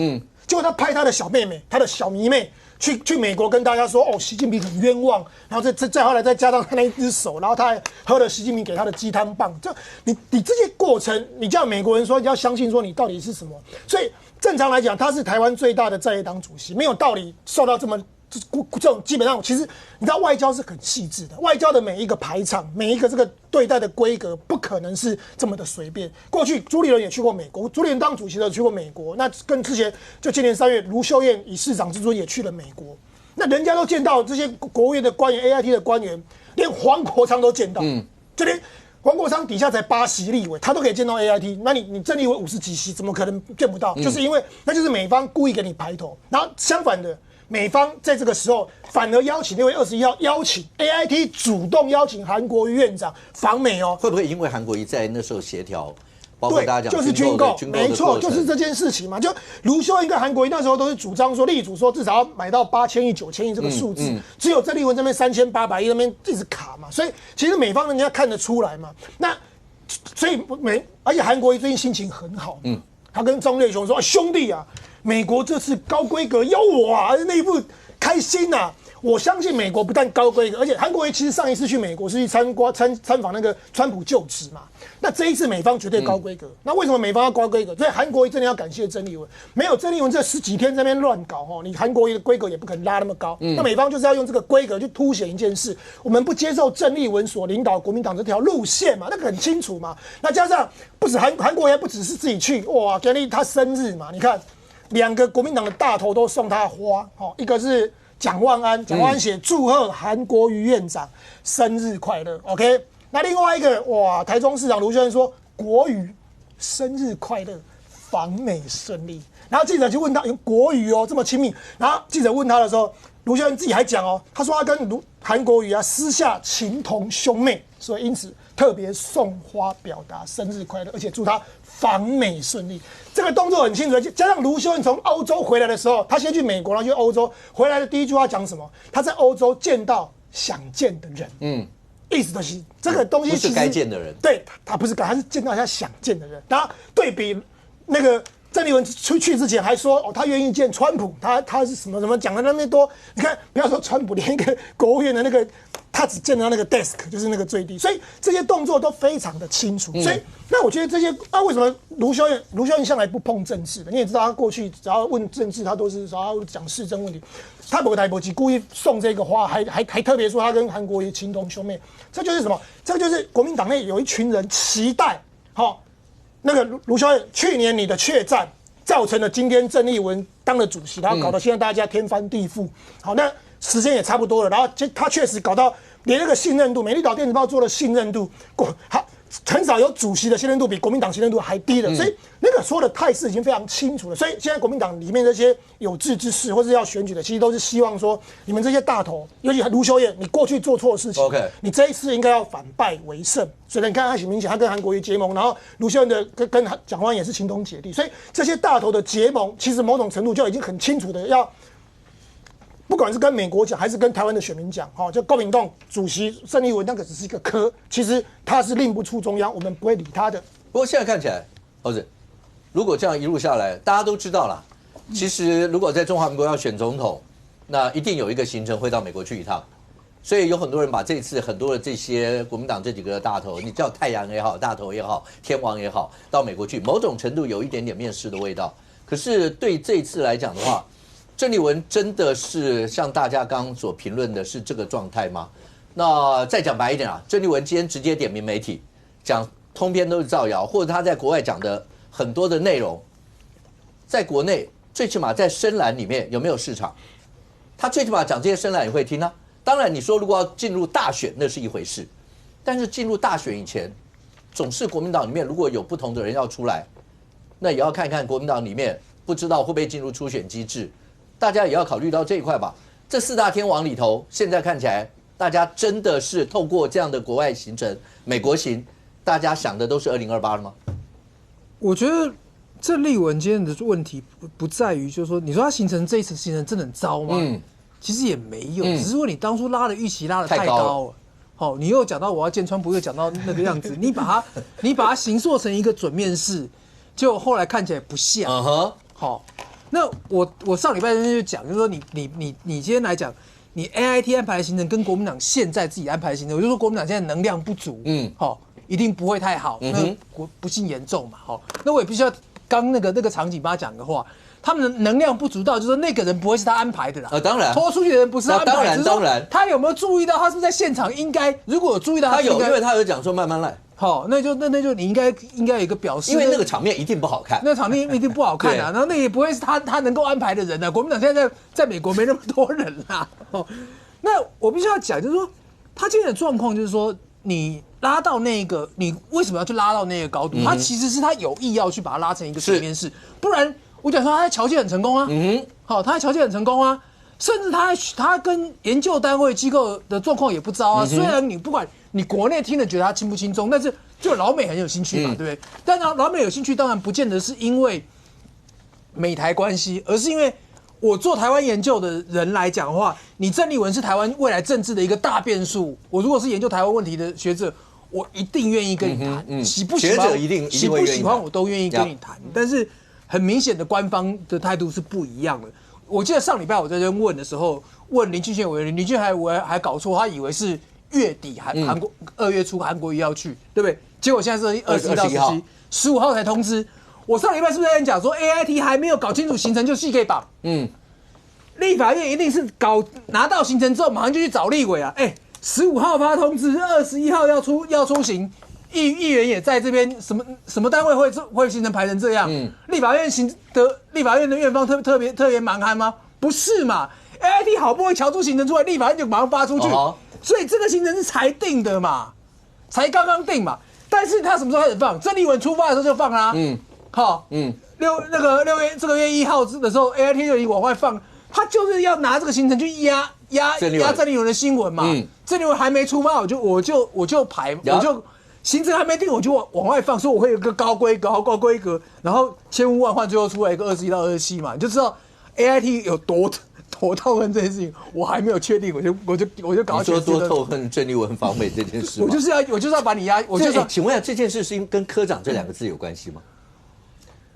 结果他派他的小妹妹，他的小迷妹去美国跟大家说，习近平很冤枉，然后再后来再加上他那一只手，然后他还喝了习近平给他的鸡汤棒。这你这些过程，你叫美国人说你要相信说你到底是什么？所以正常来讲，他是台湾最大的在野党主席，没有道理受到这种基本上，其实你知道外交是很细致的，外交的每一个排场，每一个这个对待的规格，不可能是这么的随便。过去朱立伦也去过美国，朱立伦当主席的去过美国，那跟之前就今年3月，卢秀燕以市长之尊也去了美国，那人家都见到这些国务院的官员、AIT 的官员，连黄国昌都见到，就连黄国昌底下才8席立委，他都可以见到 AIT， 那你郑丽文50几席，怎么可能见不到？就是因为那就是美方故意给你排头，然后相反的。美方在这个时候反而邀请6月21号邀请 AIT 主动邀请韩国瑜院长访美会不会因为韩国瑜在那时候协调，包括大家讲就是军购，没错，就是这件事情嘛。就卢秀燕跟韩国瑜那时候都是主张说，力主说至少要买到8000亿、9000亿这个数字，只有郑丽文这边3800亿那边一直卡嘛，所以其实美方人家看得出来嘛。那所以而且韩国瑜最近心情很好，他跟张瑞雄说，兄弟啊。美国这次高规格邀我啊，那一副开心啊！我相信美国不但高规格，而且韩国瑜其实上一次去美国是去参访那个川普就职嘛。那这一次美方绝对高规格。那为什么美方要高规格？所以韩国瑜真的要感谢曾丽文，没有曾丽文这10几天在那边乱搞哦，你韩国瑜的规格也不可能拉那么高。那美方就是要用这个规格去凸显一件事：我们不接受曾丽文所领导国民党这条路线嘛，那个很清楚嘛。那加上不止韩国瑜不只是自己去，哇，给你他生日嘛，你看2个国民党的大头都送他花，哦，一个是蒋万安写祝贺韩国瑜院长生日快乐 ，OK。那另外一个哇，台中市长卢秀燕说国瑜生日快乐，访美顺利。然后记者就问他，国瑜哦这么亲密，然后记者问他的时候，卢秀燕自己还讲哦，他说他跟韩国瑜私下情同兄妹，所以因此特别送花表达生日快乐，而且祝他访美顺利。这个动作很清楚，加上卢秀燕从欧洲回来的时候，他先去美国，然后去欧洲，回来的第一句话讲什么？他在欧洲见到想见的人，意思就是这个东西其实不是该见的人，对他不是该，他是见到他想见的人。然后对比那个郑丽文去之前还说他愿意见川普，他是什么讲的那么多，你看不要说川普，连一个国务院的那个他只见到那个 desk 就是那个最低，所以这些动作都非常的清楚。所以那我觉得这些为什么卢秀燕向来不碰政治的？你也知道他过去只要问政治，他都是只要讲市政问题。他不台不及故意送这个花，还特别说他跟韩国瑜情同兄妹，这就是什么？这个就是国民党内有一群人期待，那个卢秀燕去年你的怯战，造成了今天郑丽文当了主席，然后搞得现在大家天翻地覆。好，那时间也差不多了，然后他确实搞到连那个信任度，美丽岛电子报做的信任度，很少有主席的信任度比国民党信任度还低的，所以那个说的态势已经非常清楚了。所以现在国民党里面这些有志之士或是要选举的，其实都是希望说，你们这些大头，尤其卢秀燕，你过去做错事情， OK， 你这一次应该要反败为胜。所以你看他很明显，他跟韩国瑜结盟，然后卢秀燕的跟蒋万安也是情同姐弟，所以这些大头的结盟，其实某种程度就已经很清楚的要。不管是跟美国讲，还是跟台湾的选民讲，就国民党主席郑丽文那个只是一个科，其实他是令不出中央，我们不会理他的。不过现在看起来，猴子，如果这样一路下来，大家都知道了，其实如果在中华民国要选总统，那一定有一个行程会到美国去一趟，所以有很多人把这次很多的这些国民党这几个大头，你叫太阳也好，大头也好，天王也好，到美国去，某种程度有一点点面试的味道。可是对这一次来讲的话，郑丽文真的是像大家刚刚所评论的是这个状态吗？那再讲白一点啊，郑丽文今天直接点名媒体，讲通篇都是造谣，或者他在国外讲的很多的内容，在国内最起码在深蓝里面有没有市场？他最起码讲这些深蓝也会听啊。当然你说如果要进入大选那是一回事，但是进入大选以前，总是国民党里面如果有不同的人要出来，那也要看看国民党里面不知道会不会进入初选机制。大家也要考虑到这一块吧。这4大天王里头，现在看起来，大家真的是透过这样的国外行程、美国行，大家想的都是2028了吗？我觉得郑丽文今天的问题不在于，就是说，你说他行程这一次行程真的很糟吗？其实也没有，只是说你当初拉的预期拉的太高了。好，你又讲到我要见川普，又讲到那个样子，你把它形塑成一个准面试，就后来看起来不像。好。那我上礼拜就讲，就是说你今天来讲，你 AIT 安排的行程跟国民党现在自己安排的行程，我就说国民党现在能量不足，一定不会太好，那不幸严重嘛，那我也必须要刚那个场景帮他讲个话，他们的能量不足到，就是说那个人不会是他安排的啦，当然拖出去的人不是他安排的，当然，他有没有注意到他是不是在现场？应该如果有注意到，他有，因为他有讲说慢慢来。好，那就你应该有一个表示，因为那个场面一定不好看，那场面一定不好看啊，然后那也不会是他能够安排的人啊。国民党现在在美国没那么多人啦。那我必须要讲，就是说他今天的状况就是说，你拉到那个，你为什么要去拉到那个高度？他其实是他有意要去把它拉成一个水面式，不然我讲说他在侨界很成功啊，好，他在侨界很成功啊，甚至他跟研究单位机构的状况也不糟啊。虽然你不管。你国内听了觉得他轻不轻松，但是就老美很有兴趣嘛，对不对？但老美有兴趣，当然不见得是因为美台关系，而是因为我做台湾研究的人来讲的话，你郑丽文是台湾未来政治的一个大变数。我如果是研究台湾问题的学者，我一定愿意跟你谈，喜不喜欢我都愿意跟你谈。但是很明显的官方的态度是不一样的。我记得上礼拜我在这边问的时候，问林俊宪委员，林俊宪委员还搞错，他以为是月底韩国2月初韩国瑜要去，对不对？结果现在是21到17，15号才通知。我上礼拜是不是在讲说 AIT 还没有搞清楚行程就戏可以绑？立法院一定是拿到行程之后马上就去找立委啊！15号发通知，21号要出行，议员也在这边，什么单位会行程排成这样？立法院的院方特别蛮憨吗？不是嘛 ？AIT 好不容易瞧出行程出来，立法院就马上发出去，所以这个行程是才定的嘛，才刚刚定嘛。但是他什么时候开始放？郑丽文出发的时候就放啦。6月1号的时候 ，AIT 就已经往外放，他就是要拿这个行程去压郑丽文的新闻嘛。郑丽文还没出发，我就排，行程还没定，我就往外放，说我会有一个高规格，然后千呼万唤，最后出来一个21到27嘛，你就知道 AIT 有多痛恨这件事情。我还没有确定，我就搞。你说多痛恨郑丽文访美这件事吗？我就是要把你压，请问一下，这件事是跟科长这2个字有关系吗？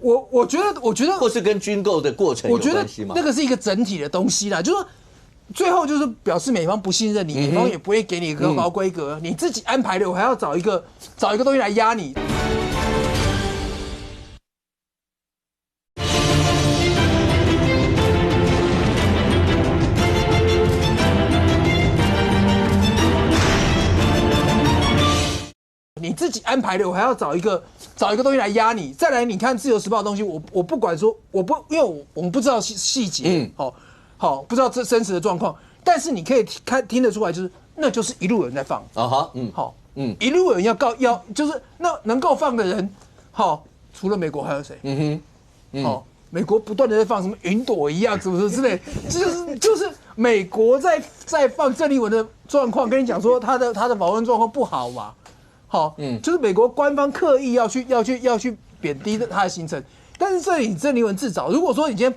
我觉得，或是跟军购的过程有关系吗？那个是一个整体的东西啦，就是说最后就是表示美方不信任你，美方也不会给你一个高规格，你自己安排的，我还要找一个东西来压你。你自己安排的，我还要找一个东西来压你。再来，你看《自由时报》的东西，我不管说，因为我们不知道细节，好，不知道这真实的状况，但是你可以听得出来，那就是一路有人在放一路有人要就是那能够放的人，除了美国还有谁？美国不断的在放什么云朵一样，什么之类，就是美国在放郑丽文的状况，跟你讲说他的访问状况不好嘛。就是美国官方刻意要去贬低他的行程，但是这里郑丽文自找。如果说你今天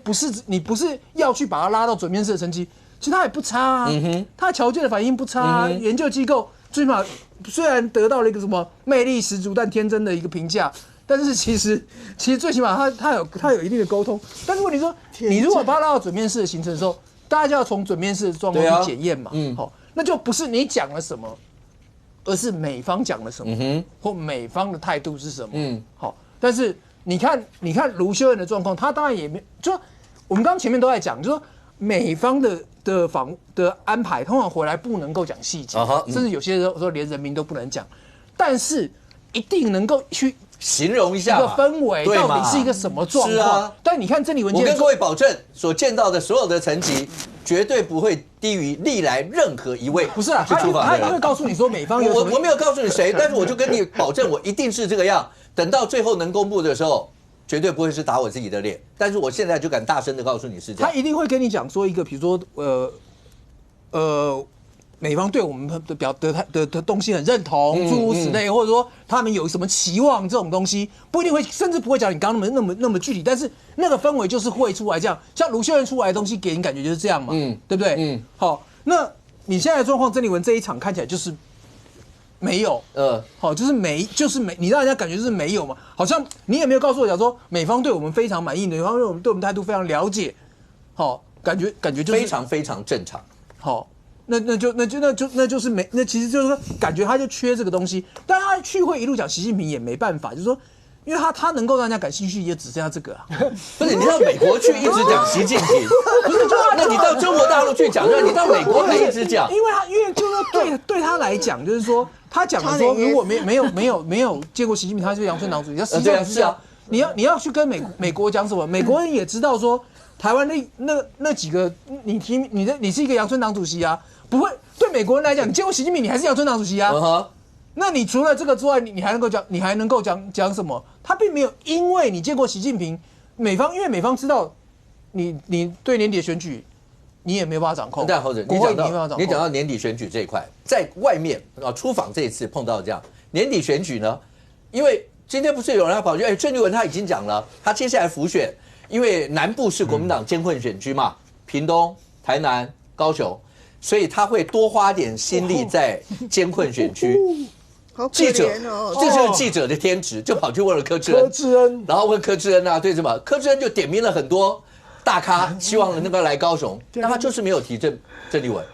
不是要去把他拉到准面试的成绩，其实他也不差啊，他侨界的反应不差啊，研究机构最起码虽然得到了一个什么魅力十足但天真的一个评价，但是其实最起码他有一定的沟通。但是问题说，你如果把他拉到准面试的行程的时候，大家就要从准面试的状况去检验嘛，那就不是你讲了什么。而是美方讲了什么，或美方的态度是什么，但是你看卢秀燕的状况，他当然也没，就我们刚刚前面都在讲，就说美方的安排，通常回来不能够讲细节，甚至有些时候连人名都不能讲，但是一定能够去形容一下一个氛围到底是一个什么状况。但你看郑丽文，我跟各位保证，所见到的所有的层级，绝对不会低于历来任何一位。不是啊，他会告诉你说美方有什么，我没有告诉你谁，但是我就跟你保证，我一定是这个样。等到最后能公布的时候，绝对不会是打我自己的脸。但是我现在就敢大声的告诉你是这样。他一定会跟你讲说一个，比如说美方对我们的东西很认同，诸如此类，或者说他们有什么期望，这种东西不一定会，甚至不会讲你刚刚那么具体，但是那个氛围就是会出来这样。像卢秀燕出来的东西，给你感觉就是这样嘛，对不对？好，那你现在的状况，郑丽文这一场看起来就是没有，就是没，你让人家感觉就是没有嘛，好像你也没有告诉我讲说美方对我们非常满意，美方对我们态度非常了解，感觉就是非常非常正常，那就是没，那其实就是说感觉他就缺这个东西，但他去会一路讲习近平也没办法，就是说，因为他能够让人家感兴趣也只剩下这个啊。不是你到美国去一直讲习近平，不是就那你到中国大陆去讲，你到美国还一直讲，因为就是说对他来讲，就是说他讲的说，如果没有见过习近平，他是阳春党主席，实际上是啊，你要去跟美国讲什么，美国人也知道说。台湾那几个，你是一个阳春党主席啊，不会对美国人来讲，你见过习近平，你还是阳春党主席啊。那你除了这个之外，你还能够讲什么？他并没有因为你见过习近平，因为美方知道你对年底的选举，你也没有办法掌控。但或者你讲到年底选举这一块，在外面出访这一次碰到这样年底选举呢，因为今天不是有人要跑去，郑丽文他已经讲了，他接下来辅选。因为南部是国民党艰困选区嘛，屏东、台南、高雄，所以他会多花点心力在艰困选区。记者，这就是记者的天职，就跑去问了柯志恩，然后问柯志恩啊，对什么？柯志恩就点名了很多大咖希望能够来高雄，那他就是没有提郑丽文，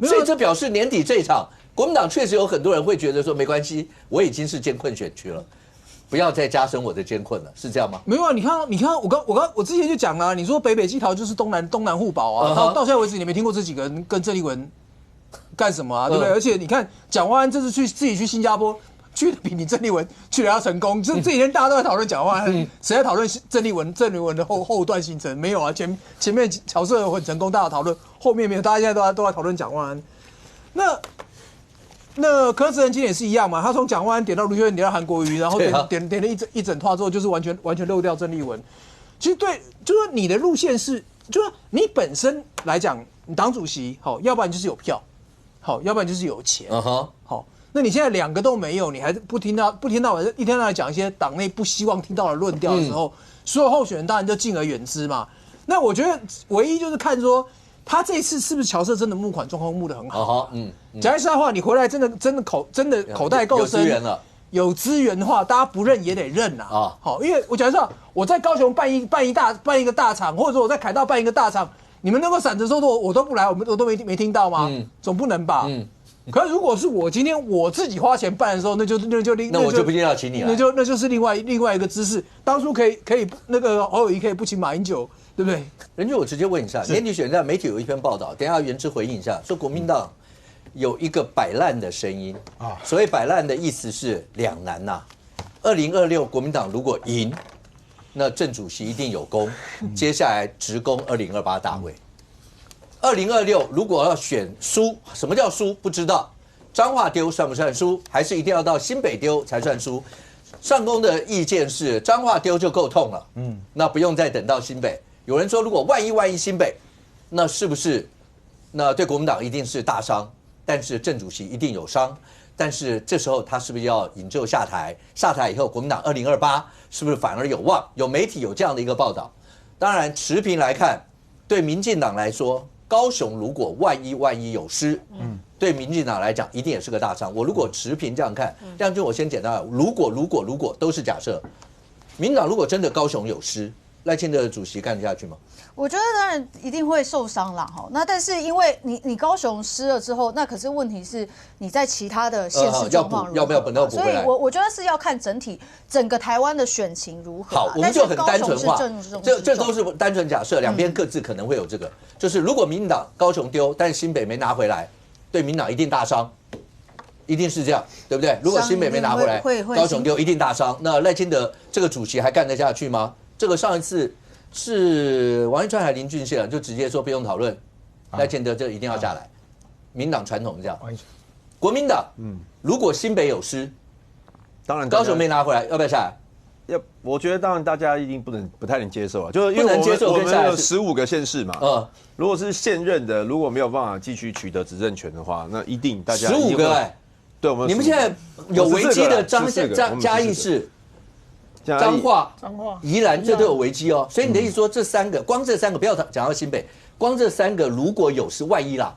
所以这表示年底这一场，国民党确实有很多人会觉得说没关系，我已经是艰困选区了。不要再加深我的艰困了，是这样吗？没有啊，你看，我之前就讲了，你说北基桃就是东南互保啊，到现在为止你没听过这几个人跟郑丽文干什么啊，对不对？而且你看蒋万安这次自己去新加坡，去的比你郑丽文去的要成功，这几天大家都在讨论蒋万安，谁在讨论郑丽文的后段行程？没有啊，前面乔瑟很成功，大家讨论，后面没有，大家现在都在讨论蒋万安。那柯志恩今天也是一样嘛，他从蒋万安点到卢秀燕，点到韩国瑜，然后点了一整套之后，就是完全漏掉郑丽文。其实对，就是说你的路线是，就是你本身来讲，你党主席好，要不然就是有票，好，要不然就是有钱，好。那你现在两个都没有，你还不听到晚一天到晚讲一些党内不希望听到的论调的时候，所有候选人当然就敬而远之嘛。那我觉得唯一就是看说。他这一次是不是乔瑟真的募款状况募得很好？讲句实在话，你回来真的口袋够深，有资源的话，大家不认也得认啊。好，因为我讲实话，我在高雄办一个大场，或者说我在凯道办一个大场，你们那个闪着说我都不来，我都没听到吗？总不能吧？可是如果是我今天我自己花钱办的时候，那我就不一定要请你了，那就是另外一个姿势。当初可以那个侯友宜可以不请马英九。对不对？任俊，我直接问一下，年底选战媒体有一篇报道，等一下元之回应一下，说国民党有一个摆烂的声音啊。所谓摆烂的意思是两难呐。2026国民党如果赢，那郑主席一定有功，接下来直攻2028大位。2026如果要选输，什么叫输？不知道。彰化丢算不算输？还是一定要到新北丢才算输？上公的意见是彰化丢就够痛了，那不用再等到新北。有人说，如果万一新北，那是不是那对国民党一定是大伤？但是郑主席一定有伤。但是这时候他是不是要引咎下台？下台以后，国民党2028是不是反而有望？有媒体有这样的一个报道。当然，持平来看，对民进党来说，高雄如果万一有失，对民进党来讲一定也是个大伤。我如果持平这样看，亮君，我先简单，如果都是假设，民进党如果真的高雄有失。赖清德的主席干得下去吗？我觉得当然一定会受伤啦，哈。那但是因为你高雄失了之后，那可是问题是你在其他的县市状况如何？要不要补回来？所以我觉得是要看整个台湾的选情如何。好，我们就很单纯化，这都是单纯假设，两边各自可能会有这个，就是如果民进党高雄丢，但是新北没拿回来，对民进党一定大伤。一定是这样，对不对？如果新北没拿回来，高雄丢一定大伤。那赖清德这个主席还干得下去吗？这个上一次是王一川还林俊宪就直接说不用讨论，赖清德这一定要下来。民党传统这样，国民党如果新北有失，当然高雄没拿回来，要不要下来？我觉得当然大家一定不太能接受啊，就是因为我们有15个县市嘛，如果是现任的，如果没有办法继续取得执政权的话，那一定大家15个对，我们你们现在有危机的嘉义市。彰化、宜兰这都有危机哦，所以你的意思说这3个，光这3个不要讲到新北，光这3个如果有失万一啦，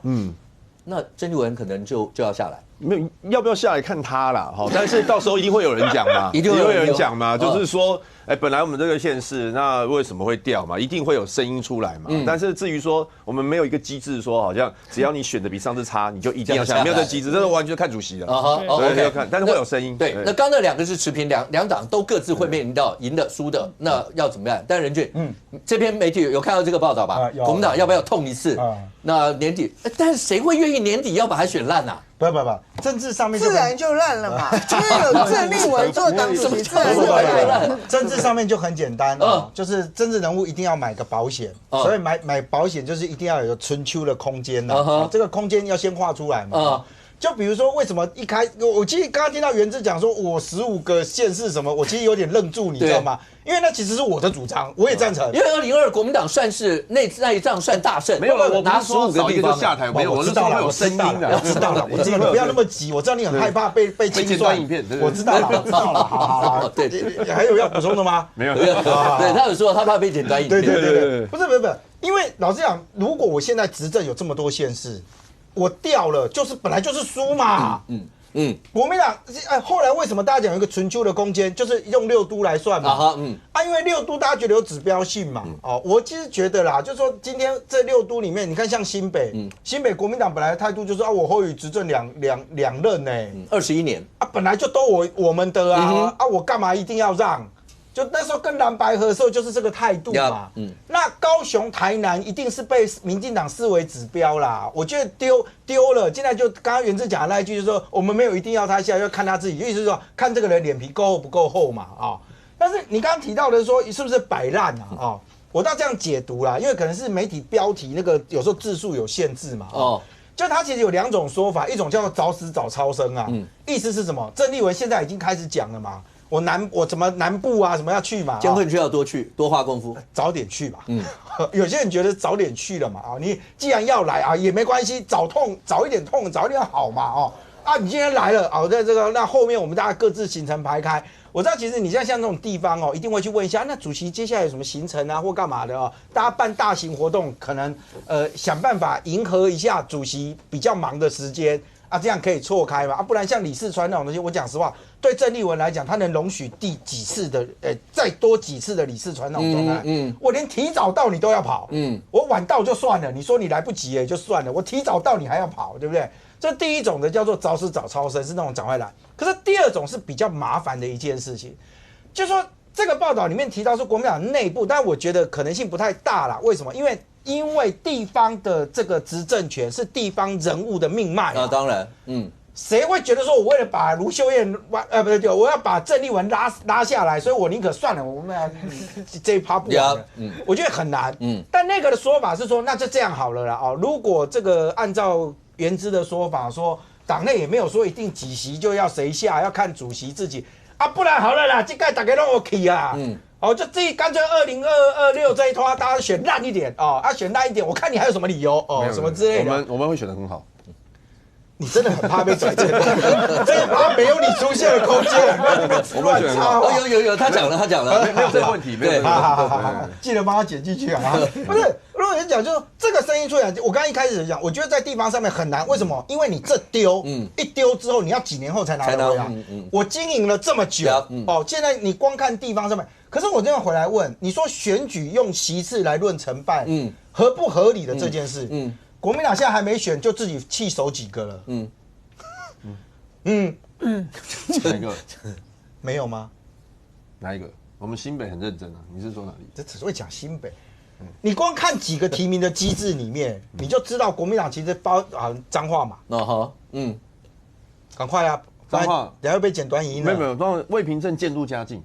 那郑丽文可能就要下来。没有要不要下来看他啦，哈，但是到时候一定会有人讲嘛，一定会有人讲嘛，就是说，本来我们这个县市那为什么会掉嘛，一定会有声音出来嘛。但是至于说我们没有一个机制说，好像只要你选的比上次差，你就一定要下来，没有这机制，这是完全看主席的。对，要看，但是会有声音。对，那刚才2个是持平，两党都各自会面临到赢的、输的，那要怎么样？但任俊，这篇媒体有看到这个报道吧？国民党要不要痛一次？那年底，但是谁会愿意年底要把它选烂啊？不，政治上面自然就烂了嘛，因为有郑丽文做党主席，自然就烂。政治上面就很简单就是政治人物一定要买个保险，所以买保险就是一定要有个春秋的空间这个空间要先画出来嘛。就比如说，为什么我其实刚刚听到元之讲说，我15个县市什么，我其实有点愣住，你知道吗？因为那其实是我的主张，我也赞成。因为2022国民党算是那一仗算大胜，没有我拿15个地方就下台，没有，我知道了，有声音的，我知道了，你不要那么急，我知道你很害怕被清算影片，我知道了，好，对，还有要补充的吗？没有，对，他有说他怕被剪短影片，对，不是，因为老实讲，如果我现在执政有这么多县市。我掉了，本来就是输嘛。国民党后来为什么大家讲有一个春秋的空间，就是用6都来算嘛？因为6都大家觉得有指标性嘛。我其实觉得啦，就是说今天这6都里面，你看像新北，新北国民党本来的态度就是我后与执政两任呢，21年本来就都我们的啊，我干嘛一定要让？就那时候跟蓝白合的时候就是这个态度嘛。那高雄、台南一定是被民进党视为指标啦。我觉得丢了，现在就刚刚元智讲的那一句，就是说我们没有一定要他下，要看他自己，意思是说看这个人脸皮够厚不够厚嘛但是你刚刚提到的说是不是摆烂啊？我倒这样解读啦，因为可能是媒体标题那个有时候字数有限制嘛。就他其实有2种说法，一种叫做早死早超生啊，意思是什么？郑丽文现在已经开始讲了嘛。我怎么南部啊什么要去嘛？艰困区要多去，多花功夫，早点去吧。有些人觉得早点去了嘛你既然要来也没关系，早一点痛，早一点好嘛你今天来了在这个那后面我们大家各自行程排开。我知道其实你像这种地方一定会去问一下，那主席接下来有什么行程啊或干嘛的大家办大型活动，可能想办法迎合一下主席比较忙的时间。这样可以错开嘛？不然像李四川那种东西，我讲实话，对郑丽文来讲，他能容许第几次的，再多几次的李四川那种状态，我连提早到你都要跑，我晚到就算了，你说你来不及也就算了，我提早到你还要跑，对不对？这第一种的叫做早死早超生，是那种赶快来。可是第二种是比较麻烦的一件事情，就是说这个报道里面提到说国民党内部，但我觉得可能性不太大啦。为什么？因为地方的这个执政权是地方人物的命脉当然，谁会觉得说我为了把卢秀燕不对，我要把郑丽文拉下来，所以我宁可算了，我们这一趴不玩了。我觉得很难。但那个的说法是说，那就这样好了啦如果这个按照原之的说法说，党内也没有说一定几席就要谁下，要看主席自己不然好了啦，这个大家都 OK 啊。就自己干脆2026这一拖，大家选烂一点选烂一点，我看你还有什么理由什么之类的。我们会选得很好。你真的很怕被转正，真的怕没有你出现的空间。乱插有，他讲了，没有这个问题，没有。好，记得帮他剪进去啊。不是，如果你讲就是这个声音出来，我刚刚一开始讲，我觉得在地方上面很难。为什么？因为你这丢，一丢之后，你要几年后才拿得回来。我经营了这么久，现在你光看地方上面。可是我这样回来问，你说选举用席次来论成败，合不合理的这件事？国民党现在还没选，就自己弃守几个了。哪一个？没有吗？哪一个？我们新北很认真啊。你是说哪里？这只会讲新北。你光看几个提名的机制里面，你就知道国民党其实包彰化嘛。赶快啊！彰化等下会被剪短影音。没有，魏平镇渐入佳境。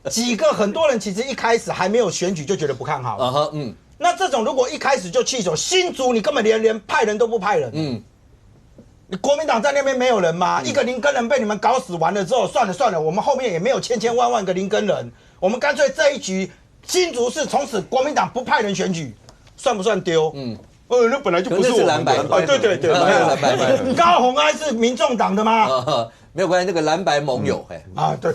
几个很多人其实一开始还没有选举就觉得不看好。那这种如果一开始就弃守，新竹你根本连派人都不派人。你国民党在那边没有人吗？一个林根人被你们搞死完了之后，算了，我们后面也没有千万个林根人，我们干脆这一局新竹市从此国民党不派人选举，算不算丢？那本来就不是我们的。对，蓝白。高虹安是民众党的吗？没有关系，那个蓝白盟友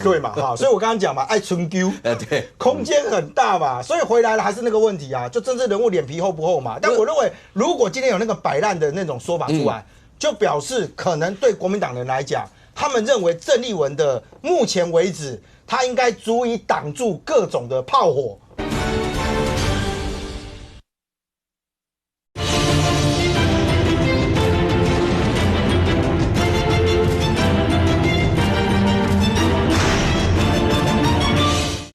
对嘛所以我刚刚讲嘛，爱春丢，对，空间很大嘛，所以回来了还是那个问题啊，就政治人物脸皮厚不厚嘛。但我认为，如果今天有那个摆烂的那种说法出来，就表示可能对国民党人来讲，他们认为郑丽文的目前为止，他应该足以挡住各种的炮火。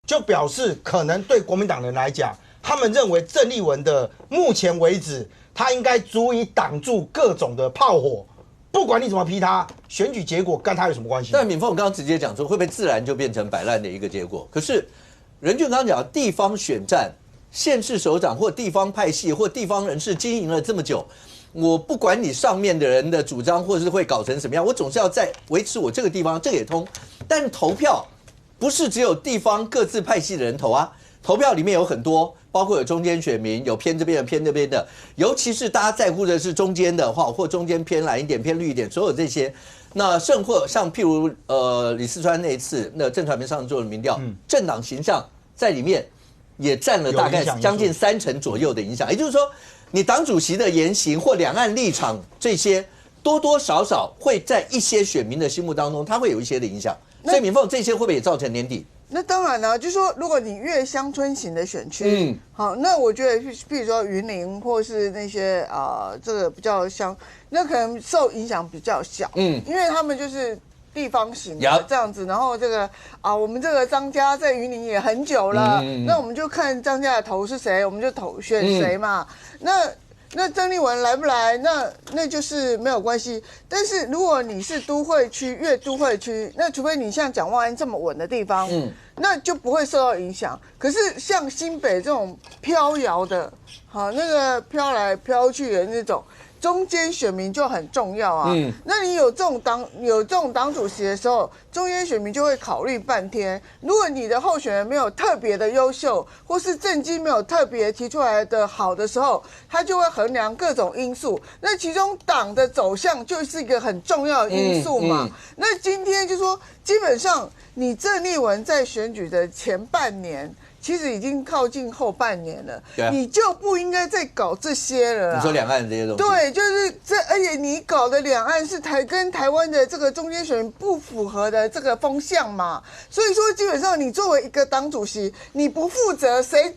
就表示可能对国民党人来讲，他们认为郑丽文的目前为止，他应该足以挡住各种的炮火。不管你怎么批他，选举结果跟他有什么关系？但敏凤刚刚直接讲说，会不会自然就变成摆烂的一个结果？可是任俊刚刚讲，地方选战、县市首长或地方派系或地方人士经营了这么久，我不管你上面的人的主张，或是会搞成什么样，我总是要在维持我这个地方，这个也通。但投票不是只有地方各自派系的人投啊，投票里面有很多，包括有中间选民，有偏这边的偏那边的，尤其是大家在乎的是中间的话，或中间偏蓝一点、偏绿一点，所有这些，那甚或像譬如李四川那一次，那郑传培上做的民调，政党形象在里面也占了大概将近30%左右的影响，也就是说，你党主席的言行或两岸立场这些。多多少少会在一些选民的心目当中，它会有一些的影响。所以敏凤这些会不会也造成年底？那当然了，就是说，如果你越乡村型的选区，好，那我觉得，譬如说云林或是那些这个比较乡，那可能受影响比较小，因为他们就是地方型的这样子，然后这个我们这个张家在云林也很久了，那我们就看张家的头是谁，我们就选谁嘛，那郑丽文来不来？那就是没有关系。但是如果你是都会区，越都会区，那除非你像蒋万安这么稳的地方，那就不会受到影响。可是像新北这种飘摇的，好那个飘来飘去的那种。中间选民就很重要啊，那你有这种党主席的时候，中间选民就会考虑半天。如果你的候选人没有特别的优秀，或是政绩没有特别提出来的好的时候，他就会衡量各种因素。那其中党的走向就是一个很重要的因素嘛。那今天就说，基本上你郑丽文在选举的前半年。其实已经靠近后半年了，你就不应该再搞这些了啦。你说两岸这些东西，对，就是这，而且你搞的两岸是跟台湾的这个中间选民不符合的这个风向嘛，所以说基本上你作为一个党主席，你不负责，谁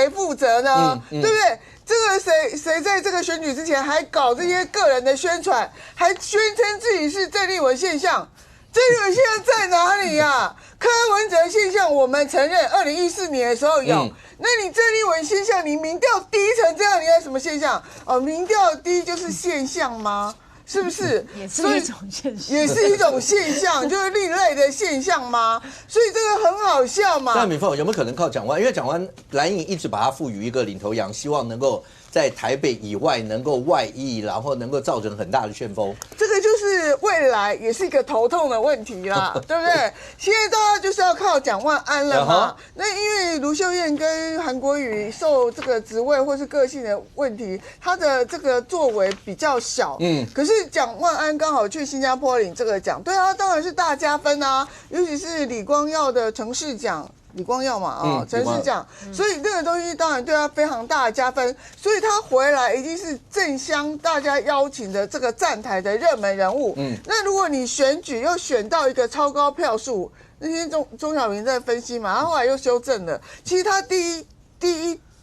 负责呢？对不对？这个谁在这个选举之前还搞这些个人的宣传，还宣称自己是郑丽文现象？郑丽文现象在哪里呀？柯文哲现象我们承认，2014年的时候有。那你郑丽文现象，你民调低成这样，你还什么现象？民调低就是现象吗？是不是？也是一种现象，也是一种现象，就是另类的现象吗？所以这个很好笑嘛。那敏凤有没有可能靠蒋万？因为蒋万蓝营一直把它赋予一个领头羊，希望能够在台北以外能够外溢，然后能够造成很大的旋风。这个就是未来也是一个头痛的问题啦，对不对？现在大家就是要靠蒋万安了嘛。那因为卢秀燕跟韩国瑜受这个职位或是个性的问题，他的这个作为比较小。可是蒋万安刚好去新加坡领这个奖，对啊，当然是大加分啊，尤其是李光耀的城市奖。李光耀嘛，陈市长，所以这个东西当然对他非常大的加分，所以他回来一定是正乡大家邀请的这个站台的热门人物。那如果你选举又选到一个超高票数，那天钟小平在分析嘛，他后来又修正了，其实他第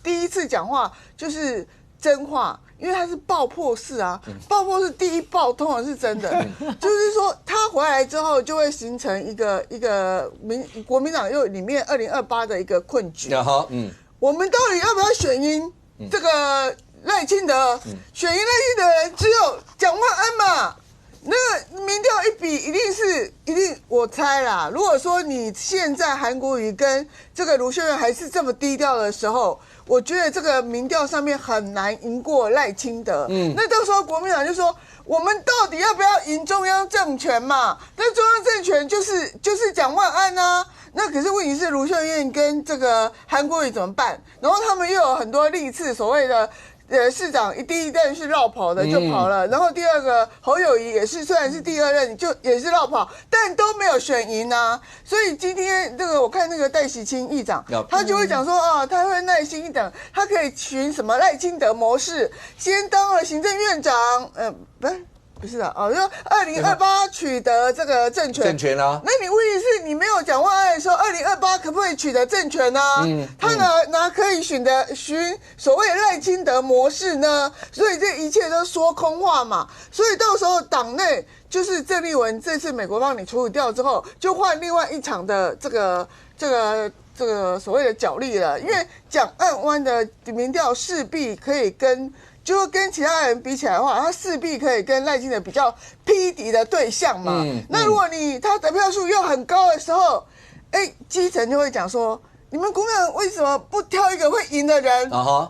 一次讲话就是真话。因为他是爆破式啊，爆破式第一爆通常是真的，就是说他回来之后就会形成一个国民党又里面2028的一个困局。我们到底要不要选赢这个赖清德？选赢赖清德的人只有蒋万安嘛？那个民调一比，一定，我猜啦。如果说你现在韩国瑜跟这个卢秀燕还是这么低调的时候，我觉得这个民调上面很难赢过赖清德。那到时候国民党就说，我们到底要不要赢中央政权嘛？那中央政权就是蒋万安啊。那可是问题是卢秀燕跟这个韩国瑜怎么办？然后他们又有很多历次所谓的。市长第一任是绕跑的就跑了，然后第二个侯友宜也是，虽然是第二任就也是绕跑，但都没有选赢啊。所以今天这个我看那个戴喜清议长，他就会讲说他会耐心一等，他可以循什么赖清德模式，先当了行政院长，不是的就2028取得这个政权啊。那你问题是你没有蒋万安的时候，2028可不可以取得政权呢？他哪可以循所谓赖清德模式呢？所以这一切都说空话嘛。所以到时候党内就是郑丽文这次美国帮你处理掉之后，就换另外一场的这个所谓的角力了。因为蒋万安的民调势必可以跟其他人比起来的话，他势必可以跟赖清德比较匹敌的对象嘛。那如果他得票数又很高的时候，基层就会讲说，你们国民党为什么不挑一个会赢的人，然后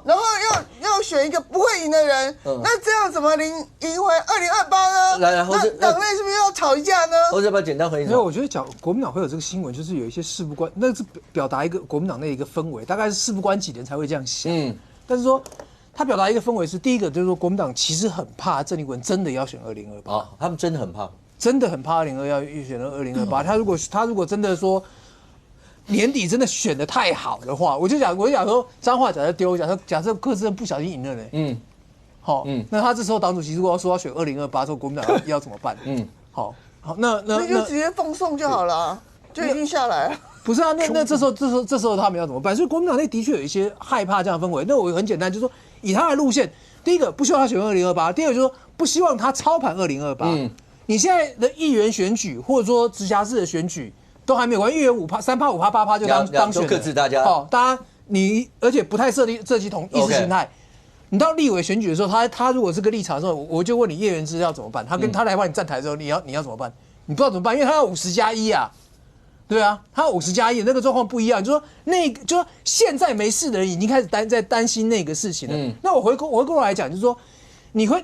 要选一个不会赢的人？那这样怎么赢回2028呢？那党内是不是要吵一架呢？或者要不要简单回应？因为我觉得国民党会有这个新闻，就是有一些事不关，那是表达一个国民党内一个氛围，大概是事不关己的人才会这样想。但是说。他表达一个氛围是，第一个就是说，国民党其实很怕郑丽文真的要选2028他们真的很怕2022要选2028。他如果真的说年底真的选得太好的话，我就想说，彰化假设丢，假设柯志恩不小心赢了呢，好，那他这时候党主席如果说要选2028，说国民党要怎么办？好，那就直接奉送就好了，就已经下来了。不是啊，那这时候他们要怎么办？所以国民党内的确有一些害怕这样的氛围。那我很简单，就是说以他的路线，第一个不希望他选2028，第二个就是说不希望他操盘2028。你现在的议员选举或者说直辖市的选举都还没有完，议员5%、3%、5%、8%就当选了，各自大家。好，大家你而且不太涉及同意识形态。你到立委选举的时候，他如果是个立场的时候，我就问你叶元之要怎么办？他来帮你站台的时候，你要怎么办？你不知道怎么办，因为他要50+1啊。对啊，他50+1那个状况不一样，就说现在没事的人已经开始在担心那个事情了。那我回过来讲，就是说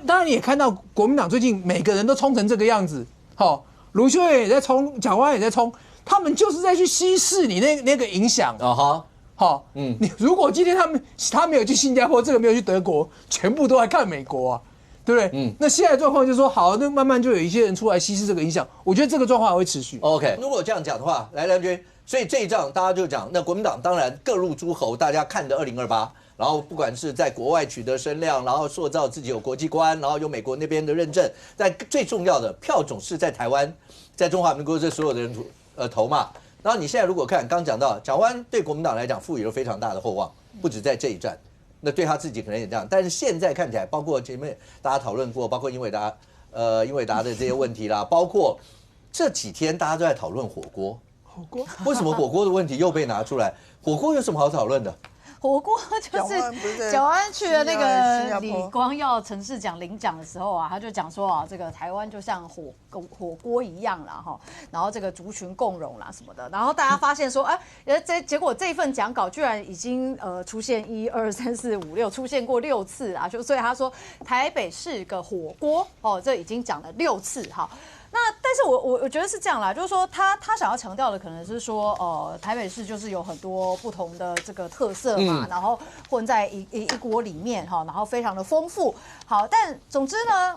当然你也看到国民党最近每个人都冲成这个样子，好，卢秀燕也在冲，蒋万安也在冲，他们就是在去稀释你那个影响啊哈。好，你如果今天他没有去新加坡，这个没有去德国，全部都来看美国啊，对不对？那现在的状况就是说，好，那慢慢就有一些人出来稀释这个影响，我觉得这个状况还会持续。OK， 如果这样讲的话，来梁军，所以这一仗大家就讲，那国民党当然各路诸侯，大家看的2028。然后不管是在国外取得声量，然后塑造自己有国际观，然后有美国那边的认证，但最重要的票总是在台湾，在中华民国这所有的人投嘛。然后你现在如果看，刚讲到蒋万安对国民党来讲赋予了非常大的厚望，不止在这一战，那对他自己可能也这样。但是现在看起来，包括前面大家讨论过，包括英伟达的这些问题啦，包括这几天大家都在讨论火锅，为什么火锅的问题又被拿出来？火锅有什么好讨论的？火锅就是蒋万安去了那个李光耀城市奖领奖的时候啊，他就讲说啊，这个台湾就像火锅一样啦哈，然后这个族群共荣啦什么的，然后大家发现说，结果这份讲稿居然已经出现1、2、3、4、5、6出现过6次啊，所以他说台北是个火锅哦，这已经讲了6次哈。那但是我觉得是这样啦，就是说他想要强调的可能是说，台北市就是有很多不同的这个特色嘛，然后混在一锅里面哈，然后非常的丰富。好，但总之呢，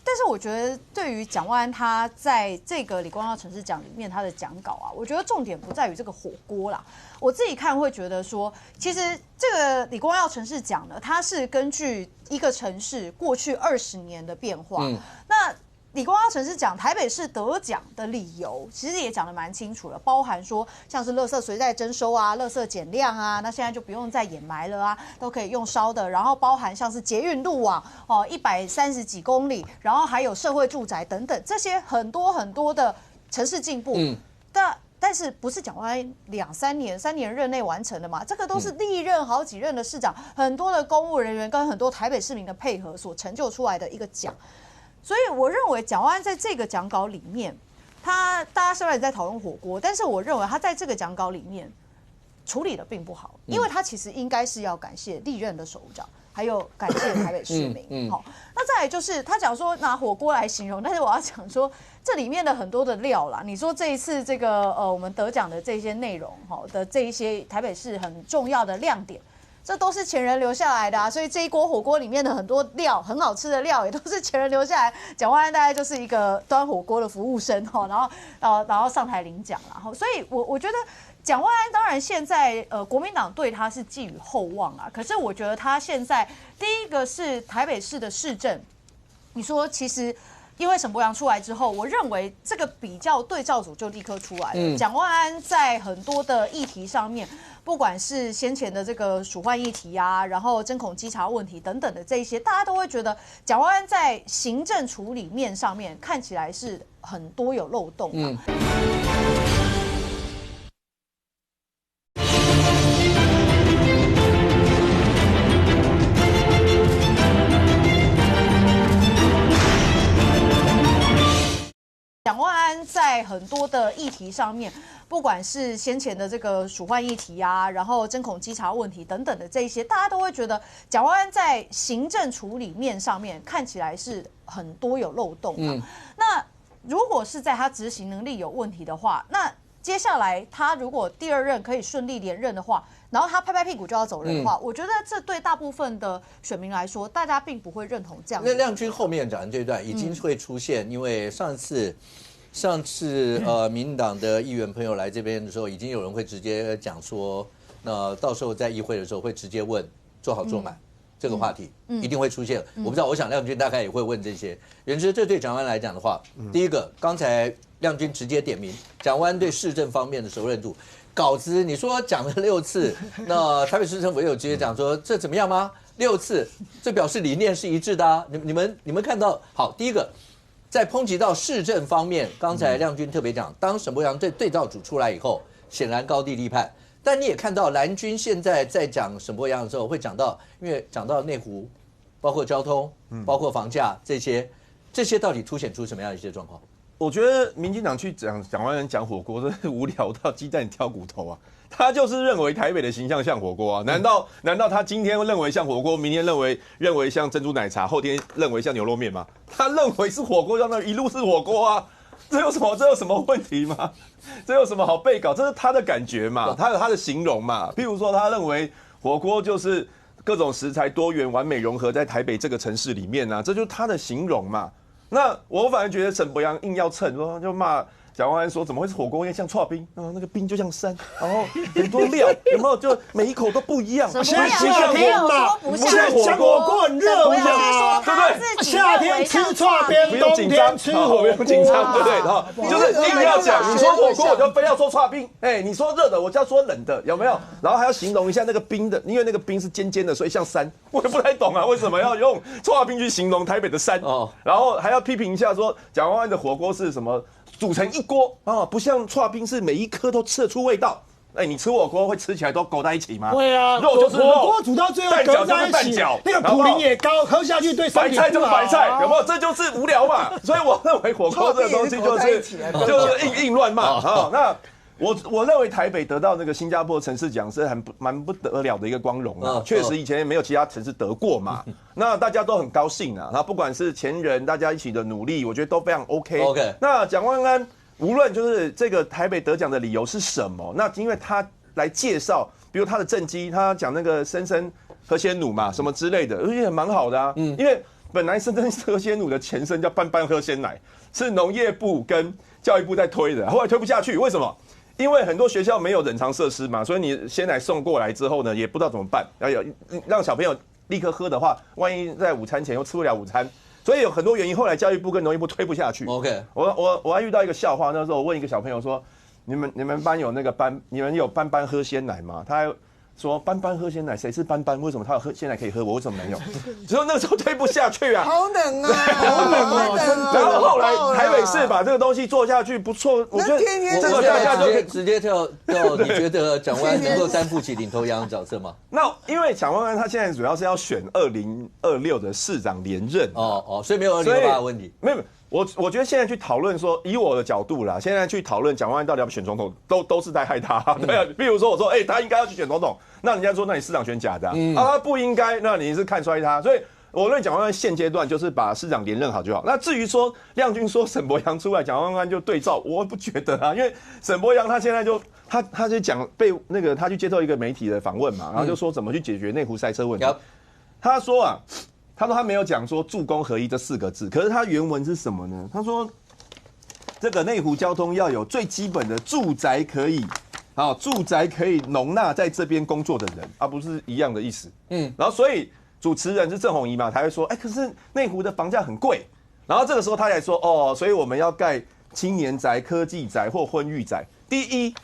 但是我觉得对于蒋万安他在这个李光耀城市奖里面他的讲稿啊，我觉得重点不在于这个火锅啦。我自己看会觉得说，其实这个李光耀城市奖呢，它是根据一个城市过去20年的变化，那李光耀城市讲台北市得奖的理由，其实也讲得蛮清楚了，包含说像是垃圾随袋征收啊、垃圾减量啊，那现在就不用再掩埋了啊，都可以用烧的。然后包含像是捷运路网130几公里，然后还有社会住宅等等，这些很多的城市进步。但是不是蒋万安3年任内完成的嘛？这个都是历任好几任的市长，很多的公务人员跟很多台北市民的配合所成就出来的一个奖。所以我认为蒋万安在这个讲稿里面，大家虽然在讨论火锅，但是我认为他在这个讲稿里面处理的并不好，因为他其实应该是要感谢历任的首长，还有感谢台北市民。好，那再来就是他讲说拿火锅来形容，但是我要讲说这里面的很多的料啦，你说这一次这个我们得奖的这些内容的这一些台北市很重要的亮点。这都是前人留下来的啊，所以这一锅火锅里面的很多料，很好吃的料，也都是前人留下来。蒋万安大概就是一个端火锅的服务生哈，然后上台领奖了。所以我觉得蒋万安当然现在国民党对他是寄予厚望啊，可是我觉得他现在第一个是台北市的市政，你说其实。因为沈伯洋出来之后，我认为这个比较对照组就立刻出来了。蒋万安在很多的议题上面，不管是先前的这个鼠患议题啊，然后针孔稽查问题等等的这一些，大家都会觉得蒋万安在行政处理面上面看起来是很多有漏洞的。蒋万安在很多的议题上面，不管是先前的这个鼠患议题啊，然后针孔稽查问题等等的这一些，大家都会觉得蒋万安在行政处理面上面看起来是很多有漏洞的。那如果是在他执行能力有问题的话，那接下来他如果第2任可以顺利连任的话，然后他拍拍屁股就要走人的话，我觉得这对大部分的选民来说，大家并不会认同这样。那亮君后面讲的这段已经会出现，因为上次民进党的议员朋友来这边的时候，已经有人会直接讲说，那到时候在议会的时候会直接问做好做满。这个话题一定会出现。我不知道，我想亮君大概也会问这些。原之，这对蒋万安来讲的话，第一个，刚才亮君直接点名蒋万安对市政方面的熟稔度。稿子你说讲了6次，那台北市政府也有直接讲说这怎么样吗？6次，这表示理念是一致的啊。你们看到好，第一个在抨击到市政方面，刚才亮君特别讲，当沈伯洋这对照组出来以后，显然高低立判。但你也看到蓝军现在在讲沈伯洋的时候，会讲到，因为讲到内湖，包括交通，包括房价这些到底凸显出什么样的一些状况？我觉得民进党去蒋万安讲火锅，真是无聊到鸡蛋挑骨头啊！他就是认为台北的形象像火锅啊？难道他今天认为像火锅，明天认为像珍珠奶茶，后天认为像牛肉面吗？他认为是火锅，让那一路是火锅啊！这有什么问题吗？这有什么好背稿？这是他的感觉嘛，他有他的形容嘛。譬如说，他认为火锅就是各种食材多元、完美融合在台北这个城市里面啊，这就是他的形容嘛。那我反而觉得沈伯洋硬要蹭，说就骂蒋万安说怎么会是火锅，因为像剉冰啊，那个冰就像山，然后很多料，有没有？就每一口都不一样。夏天嘛，不像火锅很热嘛，对不对？夏天吃剉冰，冬天吃火锅，不用紧张，对不对？然后就是硬要讲，你说火锅我就非要说剉冰，你说热的我就要说冷的，有没有？然后还要形容一下那个冰的，因为那个冰是尖尖的，所以像山。我也不太懂啊，为什么要用剉冰去形容台北的山？然后还要批评一下说蒋万安的火锅是什么？煮成一锅啊，不像剉冰是每一颗都吃得出味道。你吃火锅会吃起来都勾在一起吗？会啊，肉就是肉，火锅煮到最后勾在一起，那个普林也高，喝下去对身体不好。白菜就是白菜，有没有？这就是无聊嘛。所以我认为火锅这个东西就是硬乱骂啊。那我认为台北得到那个新加坡城市奖是蛮不得了的一个光荣啊，确实以前也没有其他城市得过嘛。那大家都很高兴啊，那不管是前人大家一起的努力，我觉得都非常 OK。那蒋万安无论就是这个台北得奖的理由是什么，那因为他来介绍，比如他的政绩，他讲那个生生喝鲜乳嘛，什么之类的，而且也蛮好的啊。因为本来生生喝鲜乳的前身叫班班喝鲜奶，是农业部跟教育部在推的，后来推不下去，为什么？因为很多学校没有冷藏设施嘛，所以你鲜奶送过来之后呢，也不知道怎么办。然后让小朋友立刻喝的话，万一在午餐前又吃不了午餐，所以有很多原因。后来教育部跟农业部推不下去。我还遇到一个笑话，那时候我问一个小朋友说：“你们班有那个你们有班班喝鲜奶吗？”他还说班班喝鲜奶，谁是班班？为什么他有喝鲜奶可以喝，我为什么没有？所以那个时候推不下去啊，好冷啊，好冷啊！然后后来台北市把这个东西做下去，不错，我觉得这个大家就直接跳到，你觉得蒋万安能够担负起领头羊的角色吗？那因为蒋万安他现在主要是要选2026的市长连任所以没有2028的问题，没有。我觉得现在去讨论说，以我的角度啦，现在去讨论蒋万安到底要不选总统，都是在害他。对啊，比如说我说，他应该要去选总统，那人家说，那你市长选假的他不应该，那你是看衰他。所以我认为蒋万安现阶段就是把市长连任好就好。那至于说亮君说沈伯洋出来，蒋万安就对照，我不觉得啊，因为沈伯洋他现在就他就讲被那个他去接受一个媒体的访问嘛，然后就说怎么去解决内湖塞车问题。他说他没有讲说助工合一这4个字，可是他原文是什么呢？他说这个内湖交通要有最基本的住宅可以容纳在这边工作的人，而不是一样的意思。然后所以主持人是郑弘仪嘛，他会说，可是内湖的房价很贵。然后这个时候他才说，所以我们要盖青年宅、科技宅或婚育宅。第一，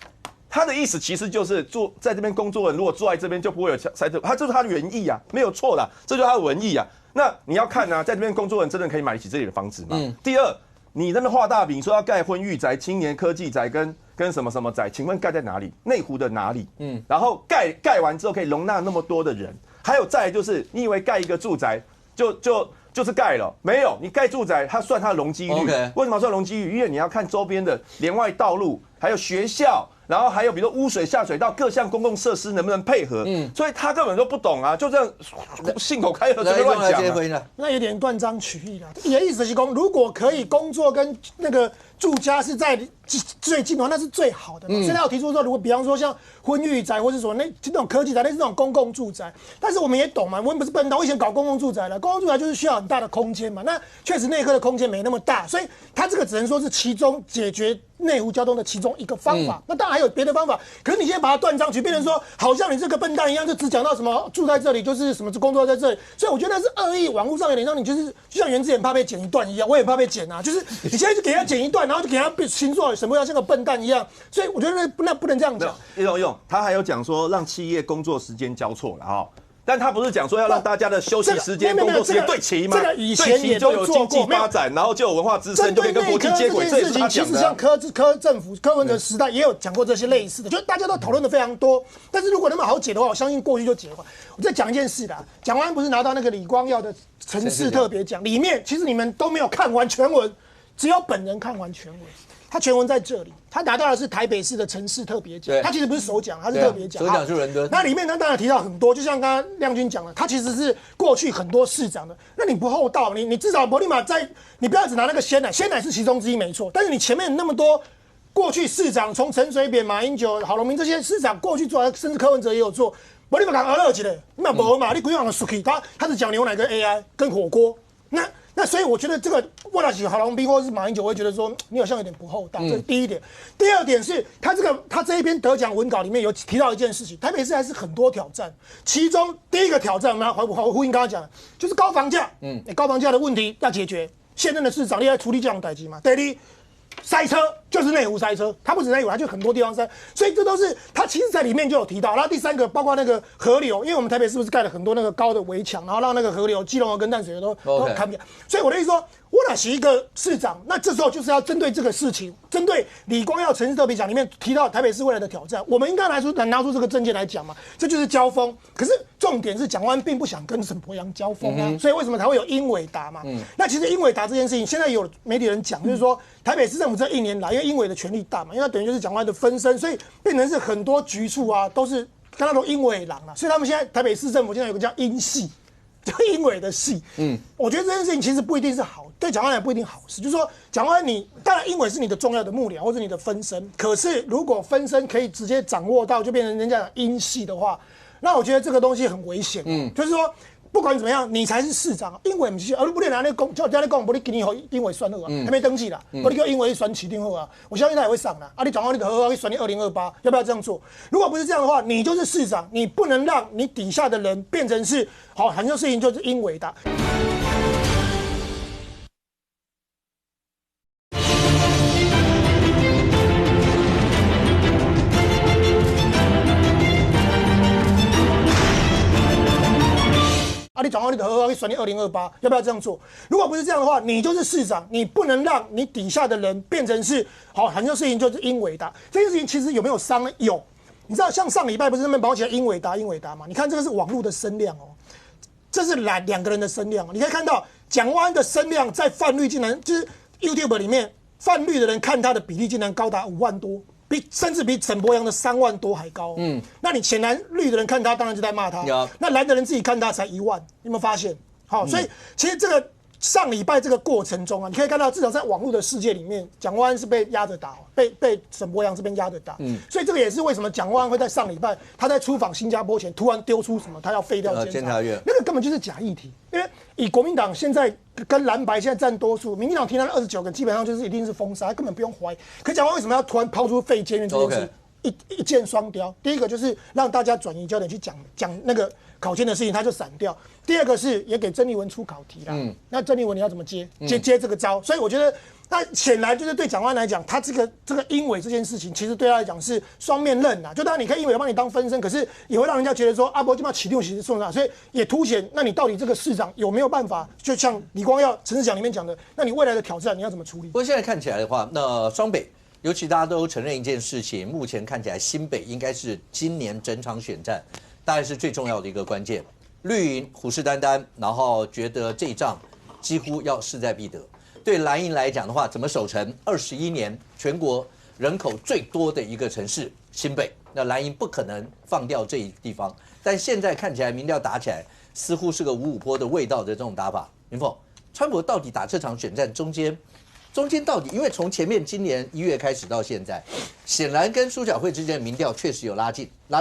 他的意思其实就是在这边工作的人，如果住在这边就不会有塞车，这是他的原意啊，没有错啦，这就是他的文意啊。那你要看啊，在这边工作的人真的可以买得起这里的房子吗？第二，你那边画大饼说要盖婚育宅、青年科技宅跟什么什么宅，请问盖在哪里？内湖的哪里？然后盖完之后可以容纳那么多的人，还有再来就是，你以为盖一个住宅就是盖了？没有，你盖住宅，它算它的容积率。为什么要算容积率？因为你要看周边的连外道路，还有学校。然后还有比如说污水下水道各项公共设施能不能配合？所以他根本就不懂啊，就这样信口开河随便乱讲。那有点断章取义了。你的意思是说，如果可以工作跟那个住家是在最基本上那是最好的嘛。现在有提出说，如果比方说像婚育宅或者说这种科技宅，类似这种公共住宅，但是我们也懂嘛，我们不是笨蛋，我以前搞公共住宅了，公共住宅就是需要很大的空间嘛，那确实内科的空间没那么大，所以它这个只能说是其中解决内湖交通的其中一个方法。那当然还有别的方法，可是你现在把它断章取义，变成说好像你这个笨蛋一样，就只讲到什么住在这里就是什么工作在这里，所以我觉得那是恶意，网络上有点让你就是就像袁志远怕被剪一段一样，我也怕被剪啊，就是你现在就给他剪一段，然后就给他形塑什么样像个笨蛋一样，所以我觉得那不能这样讲。用他还有讲说让企业工作时间交错了哈。但他不是讲说要让大家的休息时间、工作时间对齐吗？这个以前也都做过，对齐就有经济发展，然后就有文化支撑，就可以跟国际接轨。这也是他讲的。其实像柯文哲时代也有讲过这些类似的，就是大家都讨论的非常多。但是如果那么好解的话，我相信过去就解了。我再讲一件事啦，蒋万安不是拿到那个李光耀的城市特别奖，里面其实你们都没有看完全文，只有本人看完全文。他全文在这里，他拿到的是台北市的城市特别奖，他其实不是首奖，他是特别奖。首奖是伦敦。那里面他当然提到很多，就像刚刚亮君讲的，他其实是过去很多市长的。那你不厚道，你至少立马在，你不要只拿那个鲜奶是其中之一没错，但是你前面那么多过去市长，从陈水扁、马英九、郝龙斌这些市长过去做，甚至柯文哲也有做，我立马讲俄勒起来，你嘛无嘛，你规样的 suki， 他是讲牛奶跟 AI 跟火锅，那所以我觉得这个为了郝龙斌或是马英九，我会觉得说你好像有点不厚道，这是第一点。第二点是他这一篇得奖文稿里面有提到一件事情，台北市还是很多挑战，其中第一个挑战，我呼应刚刚讲的，就是高房价，高房价的问题要解决。现任的市长你在处理这样的代志嘛？第二，塞车就是内湖塞车，他不止内湖，他就很多地方塞，所以这都是他其实在里面就有提到。然后第三个，包括那个河流，因为我们台北是不是盖了很多那个高的围墙，然后让那个河流、基隆河跟淡水河都看不见。所以我的意思说，我哪是一个市长，那这时候就是要针对这个事情，针对李光耀城市特别奖里面提到台北市未来的挑战，我们应该拿出这个政见来讲嘛，这就是交锋。可是重点是蒋万安并不想跟沈伯洋交锋啊，所以为什么才会有英伟达嘛？那其实英伟达这件事情，现在有媒体人讲，就是说台北市政府这1年来，因为英伟的权力大嘛，因为它等于就是蒋万安的分身，所以变成是很多局处啊都是跟他说英伟郎啊，所以他们现在台北市政府现在有个叫英系。就英伟的系，我觉得这件事情其实不一定是好，对蒋万安也不一定好事。就是说，蒋万安你当然英伟是你的重要的幕僚或者你的分身，可是如果分身可以直接掌握到，就变成人家的英系的话，那我觉得这个东西很危险。就是说，不管怎么样，你才是市长，英伟不是，不能拿那公叫人家讲，不你给你和英伟算好啊，还没登记啦，不你叫英伟选起定后啊，我相信他也会上啦。啊，你讲话你的合会选你2028，要不要这样做？如果不是这样的话，你就是市长，你不能让你底下的人变成是好，很多事情就是英伟的。你转换你的合会选你2028，要不要这样做？如果不是这样的话，你就是市长，你不能让你底下的人变成是好，很多事情就是英伟达。这件事情其实有没有伤呢？有，你知道像上礼拜不是他们跑起来英伟达吗？你看这个是网络的声量哦，这是两个人的声量，你可以看到蒋万安的声量在泛绿竟然就是 YouTube 里面泛绿的人看他的比例竟然高达5万多。甚至比沈伯洋的3万多还高。那你显然绿的人看他，当然就在骂他。那蓝的人自己看他才1万，你有没有发现？好，所以其实这个上礼拜这个过程中啊，你可以看到至少在网络的世界里面，蒋万安是被压着打，被沈伯洋这边压着打。所以这个也是为什么蒋万安会在上礼拜他在出访新加坡前突然丢出什么他要废掉监察院，那个根本就是假议题。因为以国民党现在跟蓝白现在占多数，民进党提名29个，基本上就是一定是封杀，根本不用怀疑。可蒋万安为什么要突然抛出废监院这件事？一箭双雕。第一个就是让大家转移焦点去讲那个考监的事情，他就闪掉。第二个是也给曾丽文出考题啦。那曾丽文你要怎么接这个招？所以我觉得，那显然就是对蒋万安来讲，他这个英伟这件事情，其实对他来讲是双面刃呐。就当然你可以英伟帮你当分身，可是也会让人家觉得说阿伯就把启动其实送上，所以也凸显那你到底这个市长有没有办法？就像李光耀陈市长里面讲的，那你未来的挑战你要怎么处理？不过现在看起来的话，那双北。尤其大家都承认一件事情，目前看起来新北应该是今年整场选战大概是最重要的一个关键。绿营虎视眈眈，然后觉得这一仗几乎要势在必得。对蓝营来讲的话，怎么守城？21年全国人口最多的一个城市新北，那蓝营不可能放掉这一地方。但现在看起来民调打起来，似乎是个五五波的味道的这种打法。云凤，川普到底打这场选战中间中间到底，因为从前面今年1月开始到现在，显然跟苏巧慧之间的民调确实有拉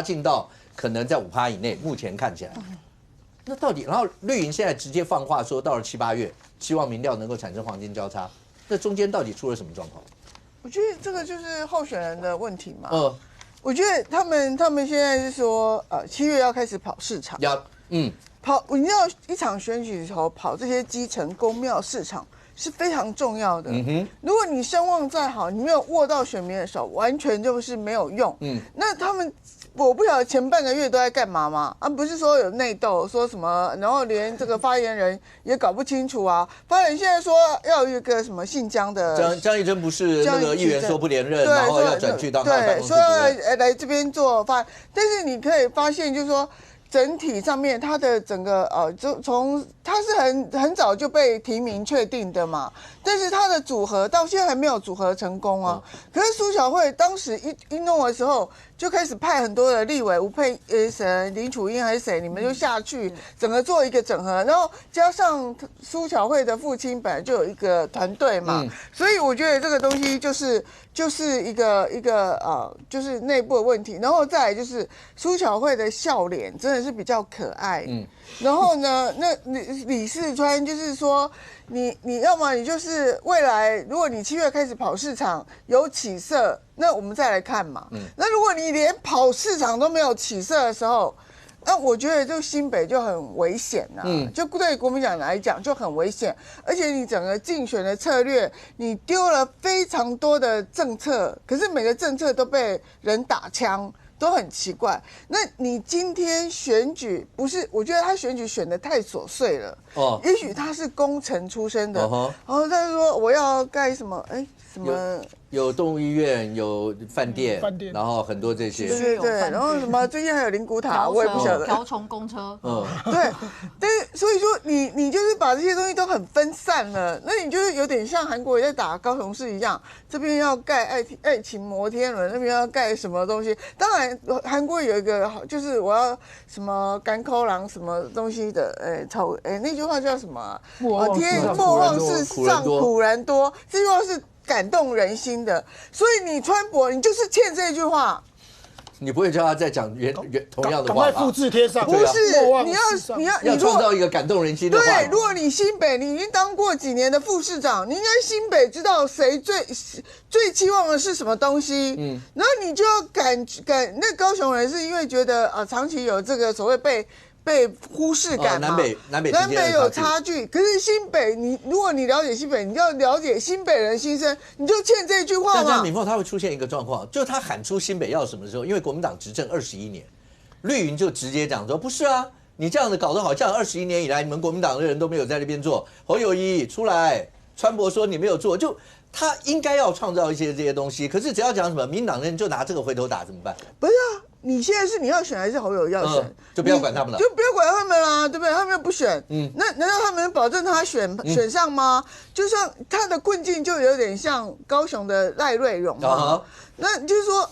近到可能在5%以内，目前看起来。那到底，然后绿营现在直接放话说，到了7、8月，希望民调能够产生黄金交叉，那中间到底出了什么状况？我觉得这个就是候选人的问题嘛。我觉得他们现在是说，7月要开始跑市场，跑，你知道一场选举的时候跑这些基层公庙市场是非常重要的。如果你声望再好，你没有握到选民的手，完全就是没有用。那他们。我不晓得前半个月都在干嘛吗？不是说有内斗，说什么，然后连这个发言人也搞不清楚啊。发言人现在说要有一个什么姓江的江一真不是那个议员说不连任，然后要转去当他的办公室主任，说要来这边做发言，但是你可以发现，就是说。整体上面，它的整个就从它是很早就被提名确定的嘛，但是它的组合到现在还没有组合成功啊。可是苏巧慧当时一弄的时候，就开始派很多的立委，吴佩林楚英还是谁，你们就下去整个做一个整合，然后加上苏巧慧的父亲本来就有一个团队嘛，所以我觉得这个东西就是一个就是内部的问题，然后再来就是苏巧慧的笑脸真的是比较可爱，然后呢，那李世川就是说，你要么你就是未来，如果你7月开始跑市场有起色，那我们再来看嘛，那如果你连跑市场都没有起色的时候。那我觉得就新北就很危险呐，就对国民党来讲就很危险，而且你整个竞选的策略，你丢了非常多的政策，可是每个政策都被人打枪，都很奇怪。那你今天选举不是？我觉得他选举选得太琐碎了。也许他是工程出身的，然后他就说我要盖什么？什么？有动物医院，有饭店，然后很多这些，对，然后什么最近还有灵骨塔，我也不晓得。瓢虫公车，对，但是所以说你就是把这些东西都很分散了，那你就是有点像韩国也在打高雄市一样，这边要盖爱情摩天轮，那边要盖什么东西？当然，韩国有一个就是我要什么甘口郎什么东西的，那句话叫什么？莫忘世上苦人多，这句话是。感动人心的，所以你川博，你就是欠这句话。你不会叫他再讲同样的话吧？赶快复制贴上。不是，你要创造一个感动人心的话。对，如果你新北，你已经当过几年的副市长，你应该新北知道谁最期望的是什么东西。然后你就要那高雄人是因为觉得长期有这个所谓被忽视感嘛，南北有差距。可是新北，如果你了解新北，你就要了解新北人心声，你就欠这句话嘛。但敏凤他会出现一个状况，就是他喊出新北要什么的时候，因为国民党执政21年，绿营就直接讲说，不是啊，你这样的搞得好像21年以来你们国民党的人都没有在那边做，侯友宜出来，川博说你没有做，就他应该要创造一些这些东西，可是只要讲什么，民党人就拿这个回头打怎么办？不是啊。你现在是你要选还是侯友宜要选？就不要管他们了，就不要管他们啦，对不对？他们又不选，那难道他们保证他选上吗？就像他的困境就有点像高雄的赖瑞荣嘛。那就是说，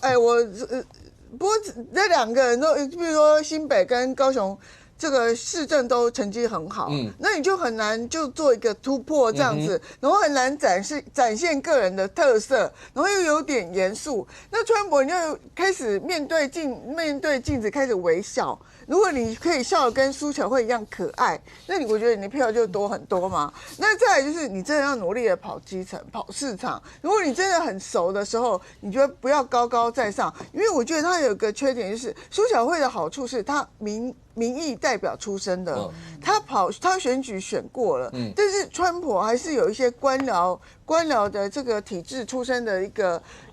不过这两个人都，比如说新北跟高雄。这个市政都成绩很好，那你就很难就做一个突破这样子，然后很难展现个人的特色，然后又有点严肃。那川博你就开始面对镜子开始微笑。如果你可以笑得跟苏巧慧一样可爱，那我觉得你的票就多很多嘛。那再来就是你真的要努力的跑基层、跑市场。如果你真的很熟的时候，你觉得不要高高在上，因为我觉得他有个缺点就是苏巧慧的好处是他民意代表出身的，他选举选过了，但是川普还是有一些官僚的这个体制出身的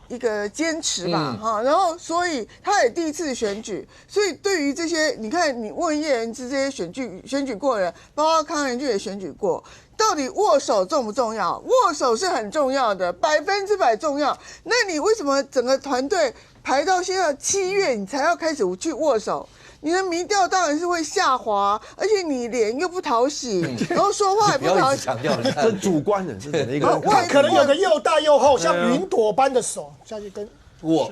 一个坚持吧，然后所以他也第一次选举，所以对于这些，你看你问叶元之这些选举过的人，包括康仁俊也选举过，到底握手重不重要？握手是很重要的，100%重要。那你为什么整个团队排到现在7月你才要开始去握手？你的民调当然是会下滑，而且你脸又不讨喜，然后说话也不讨喜。这主观的，这是一个。他可能有个又大又厚，像云朵般的手下去跟握。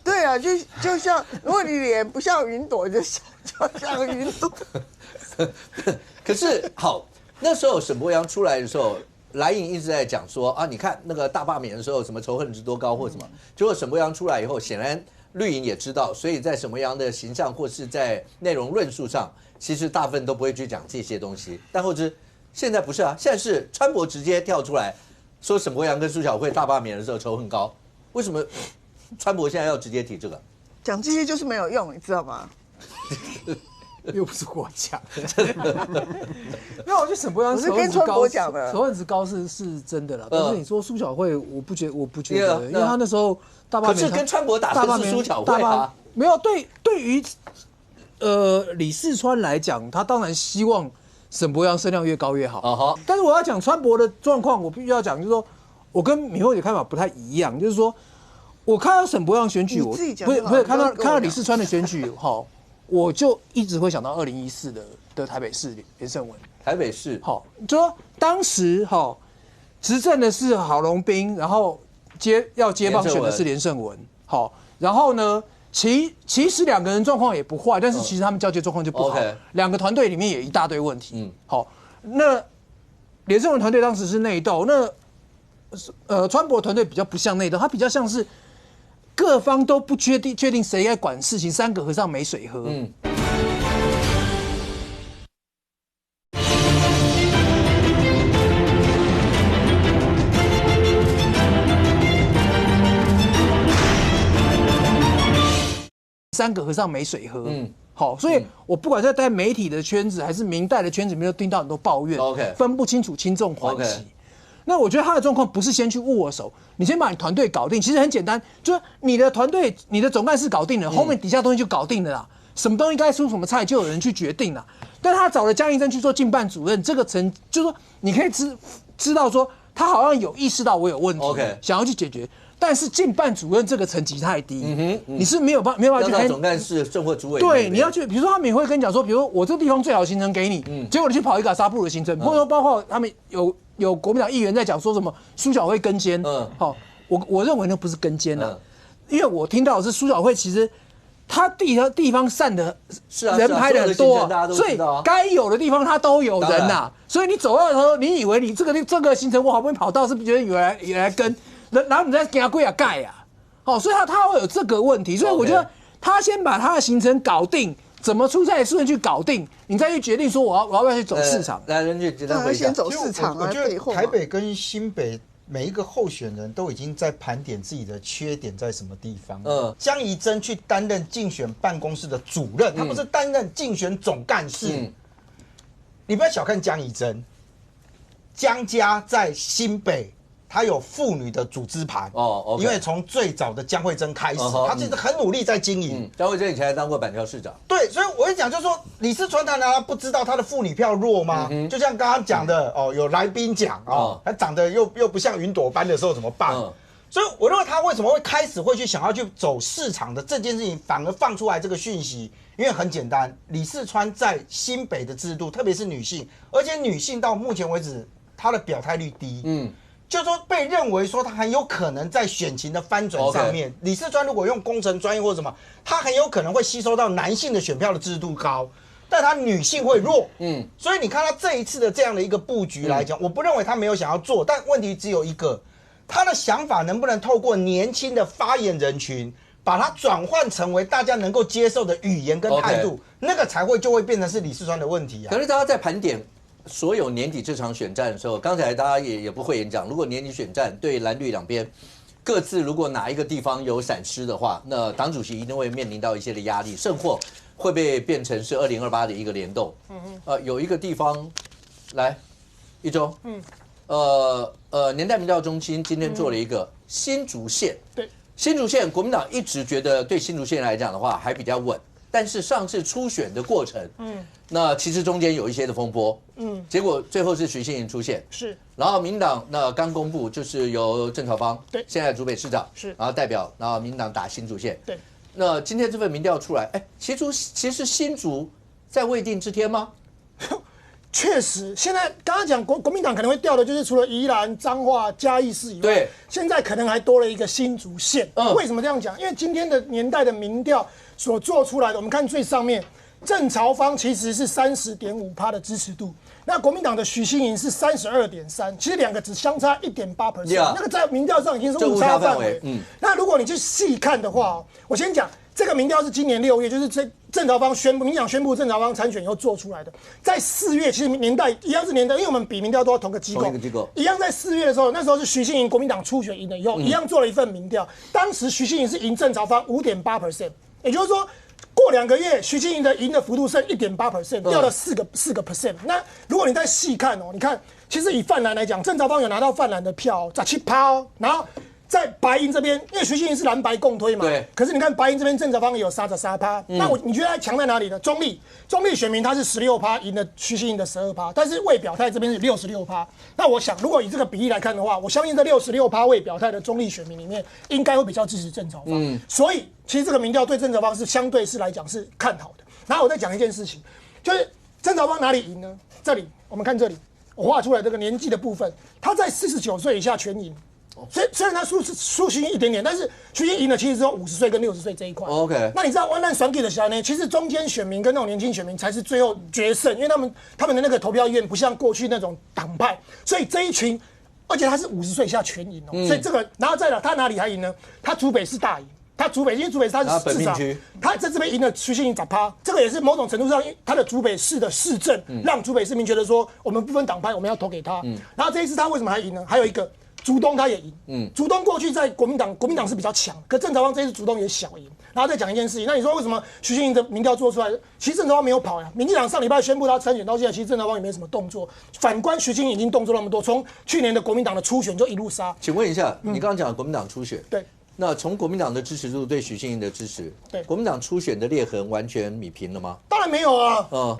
对啊，就像如果你脸不像云朵，就像云朵。可是好，那时候沈伯洋出来的时候，蓝营一直在讲说啊，你看那个大罢免的时候，什么仇恨值多高或什么，结果沈伯洋出来以后，显然绿营也知道，所以在沈伯洋的形象或是在内容论述上，其实大部分都不会去讲这些东西。但后知现在不是啊，现在是川博直接跳出来说沈伯洋跟苏小慧大罢免的时候仇恨高，为什么川博现在要直接提这个？讲这些就是没有用，你知道吗？又不是我讲，那我觉得沈伯洋我是跟川博讲的，仇恨值高是真的啦。但是你说苏小慧，我不觉得，因为他那时候大罢免，可是跟川博打的是苏小慧啊，没有对于李四川来讲，他当然希望沈伯洋声量越高越好。但是我要讲川博的状况，我必须要讲，就是说我跟敏慧姐看法不太一样，就是说我看到沈伯洋选举，我不是看到李四川的选举，好。我就一直会想到2014的台北市连胜文。台北市好，就说当时执政的是郝龙斌，然后要接棒选的是连胜文。好，然后呢，其实两个人状况也不坏，但是其实他们交接状况就不好。两个团队里面也一大堆问题。好，那连胜文团队当时是内斗，那川博团队比较不像内斗，他比较像是。各方都不确定谁该管事情，三个和尚没水喝。三个和尚没水喝。好，所以我不管在媒体的圈子还是明代的圈子里面，都听到很多抱怨，分不清楚轻重缓急。那我觉得他的状况不是先去握手，你先把你团队搞定，其实很简单，就是你的团队、你的总干事搞定了，后面底下东西就搞定了啦。什么东西该出什么菜，就有人去决定了。但他找了江宜真去做竞办主任，这个就是说你可以知道说他好像有意识到我有问题，想要去解决。但是竞办主任这个层级太低，你是没有办法去要总干事、政或主委。对，你要去，比如说他们也会跟你讲说，比如说我这个地方最好的行程给你，结果你去跑一个阿萨布鲁的行程，或者说包括他们有国民党议员在讲说什么苏小慧跟监，好，我认为那不是跟监啊，因为我听到的是苏小慧其实他地方散的人排的很多，所以该有的地方他都有人呐，所以你走到的时候，你以为你这个行程我好不容易跑到，是不是觉得有来跟，然后你再给他跪下盖啊，好，所以他会有这个问题，所以我觉得他先把他的行程搞定。怎么出赛顺序搞定，你再去决定说我要不要去走市场。来，人去简单回一下。先走市场啊，我觉得台北跟新北每一个候选人都已经在盘点自己的缺点在什么地方。江宜真去担任竞选办公室的主任，他不是担任竞选总干事。你不要小看江宜真，江家在新北。他有妇女的组织盘因为从最早的江惠珍开始，他其实很努力在经营。江惠珍以前还当过板桥市长。对，所以我会讲，就是说李四川难道不知道他的妇女票弱吗？就像刚刚讲的有来宾讲他长得又不像云朵般的时候怎么办？所以我认为他为什么会开始会去想要去走市场的这件事情，反而放出来这个讯息，因为很简单，李四川在新北的制度，特别是女性，而且女性到目前为止她的表态率低。就是说被认为说他很有可能在选情的翻转上面，李四川如果用工程专业或者什么，他很有可能会吸收到男性的选票的制度高，但他女性会弱。所以你看他这一次的这样的一个布局来讲，我不认为他没有想要做，但问题只有一个，他的想法能不能透过年轻的发言人群，把它转换成为大家能够接受的语言跟态度，那个才会就会变成是李四川的问题啊。可是大家在盘点。所有年底这场选战的时候，刚才大家也不会演讲。如果年底选战对蓝绿两边各自如果哪一个地方有闪失的话，那党主席一定会面临到一些的压力，甚或会被变成是2028的一个联动。有一个地方，来，一中，年代民调中心今天做了一个新竹县。对，新竹县国民党一直觉得对新竹县来讲的话还比较稳。但是上次初选的过程，那其实中间有一些的风波，结果最后是徐信盈出现，是，然后民党那刚公布就是由郑朝芳，对，现在竹北市长是，然后代表，然后民党打新竹县，对，那今天这份民调出来，其实新竹在未定之天吗？确实，现在刚刚讲国民党可能会调的，就是除了宜兰、彰化、嘉义市以外，对，现在可能还多了一个新竹县。为什么这样讲？因为今天的年代的民调所做出来的，我们看最上面郑朝方其实是30.5%的支持度，那国民党的许欣莹是32.3%，其实两个只相差1.8%， 那个在民调上已经是误差范围。那如果你去细看的话，我先讲这个民调是今年6月，就是郑朝方宣布，民进党宣布郑朝方参选以后做出来的。在4月，其实年代一样是年代，因为我们比民调都要同个机构，一样在4月的时候，那时候是许欣莹国民党初选赢了以后，一样做了一份民调，当时许欣莹是赢郑朝方5.8%，也就是说。过2个月，徐欣莹的赢的幅度剩1.8%，掉了4个 percent。那如果你再细看哦，你看，其实以泛蓝来讲，郑朝方有拿到泛蓝的票17%哦，然后在白银这边，因为徐欣莹是蓝白共推嘛，对。可是你看白银这边郑朝方也有33%，那你觉得他强在哪里呢？中立选民他是16%赢了徐欣莹的12%，但是未表态这边是66%。那我想，如果以这个比例来看的话，我相信这66%未表态的中立选民里面，应该会比较支持郑朝方。所以。其实这个民调对郑朝方是相对是来讲是看好的。然后我再讲一件事情，就是郑朝方哪里赢呢？这里我们看这里，我画出来这个年纪的部分，他在49岁以下全赢。虽然他输徐欣莹一点点，但是徐欣莹赢的其实只有50岁跟60岁这一块。OK， 那你知道湾岸选举的时候呢？其实中间选民跟那种年轻选民才是最后决胜，因为他们的那个投票意愿不像过去那种党派，所以这一群，而且他是50岁以下全赢哦。所以这个，然后再来他哪里还赢呢？他竹北市大赢。他竹北，因为竹北他是市长，他在这边赢了徐欣莹10%，这个也是某种程度上，他的竹北市的市政，让竹北市民觉得说，我们不分党派，我们要投给他。然后这一次他为什么还赢呢？还有一个竹东他也赢，竹东过去在国民党是比较强，可郑朝方这一次竹东也小赢。然后再讲一件事情，那你说为什么徐欣莹的民调做出来，其实郑朝方没有跑呀？民进党上礼拜宣布他参选到现在，其实郑朝方也没什么动作。反观徐欣莹已经动作那么多，从去年的国民党的初选就一路杀。请问一下，你刚刚讲的国民党初选，对。那从国民党的支持度对许欣莹的支持，对国民党初选的裂痕完全弭平了吗？当然没有啊。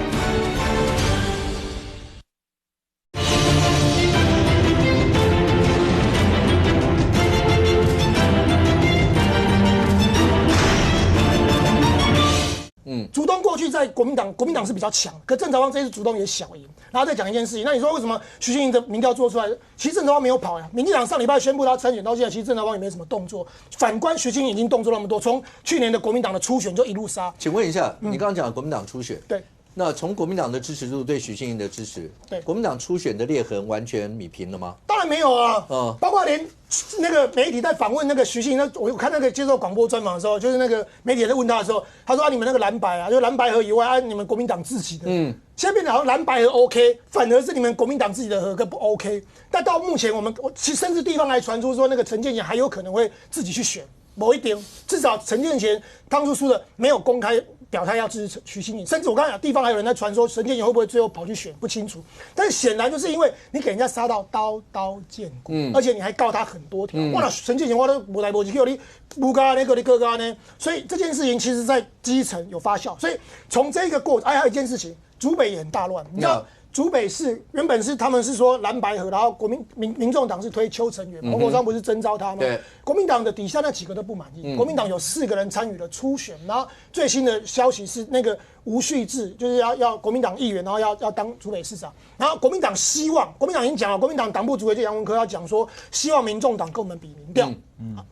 竹东过去在国民党是比较强，可郑朝方这次竹东也小赢。然后再讲一件事情，那你说为什么徐欣莹的民调做出来，其实郑朝方没有跑呀？民进党上礼拜宣布他参选到现在，其实郑朝方也没什么动作。反观徐欣莹已经动作那么多，从去年的国民党的初选就一路杀。请问一下，你刚刚讲的国民党初选，对。那从国民党的支持度对许欣莹的支持，对国民党初选的裂痕完全弭平了吗？当然没有啊，包括连那个媒体在访问那个徐欣莹，我看那个接受广播专访的时候，就是那个媒体在问他的时候，他说你们那个蓝白啊，就蓝白合以外你们国民党自己的，现在变得好像蓝白合 OK， 反而是你们国民党自己的合不 OK。但到目前其实甚至地方还传出说那个陈建仁还有可能会自己去选。某一点，至少陈建仁当初输的没有公开表态要支持徐欣莹，甚至我刚才讲地方还有人在传说陈建仁会不会最后跑去选，不清楚。但是显然就是因为你给人家杀到刀刀见骨，而且你还告他很多条，哇，陈建仁我都无来无去，叫你不干那个你哥哥呢，所以这件事情其实在基层有发酵。所以从这个过程，还有一件事情，竹北也很大乱，你知道。竹北市原本是他们是说蓝白合，然后民众党是推邱成元，黄国昌不是征召他吗？对，国民党的底下那几个都不满意。国民党有4个人参与了初选，然后最新的消息是那个吴旭智就是要国民党议员，然后要当竹北市长。然后国民党已经讲了，国民党党部主委就杨文科要讲说，希望民众党跟我们比民调，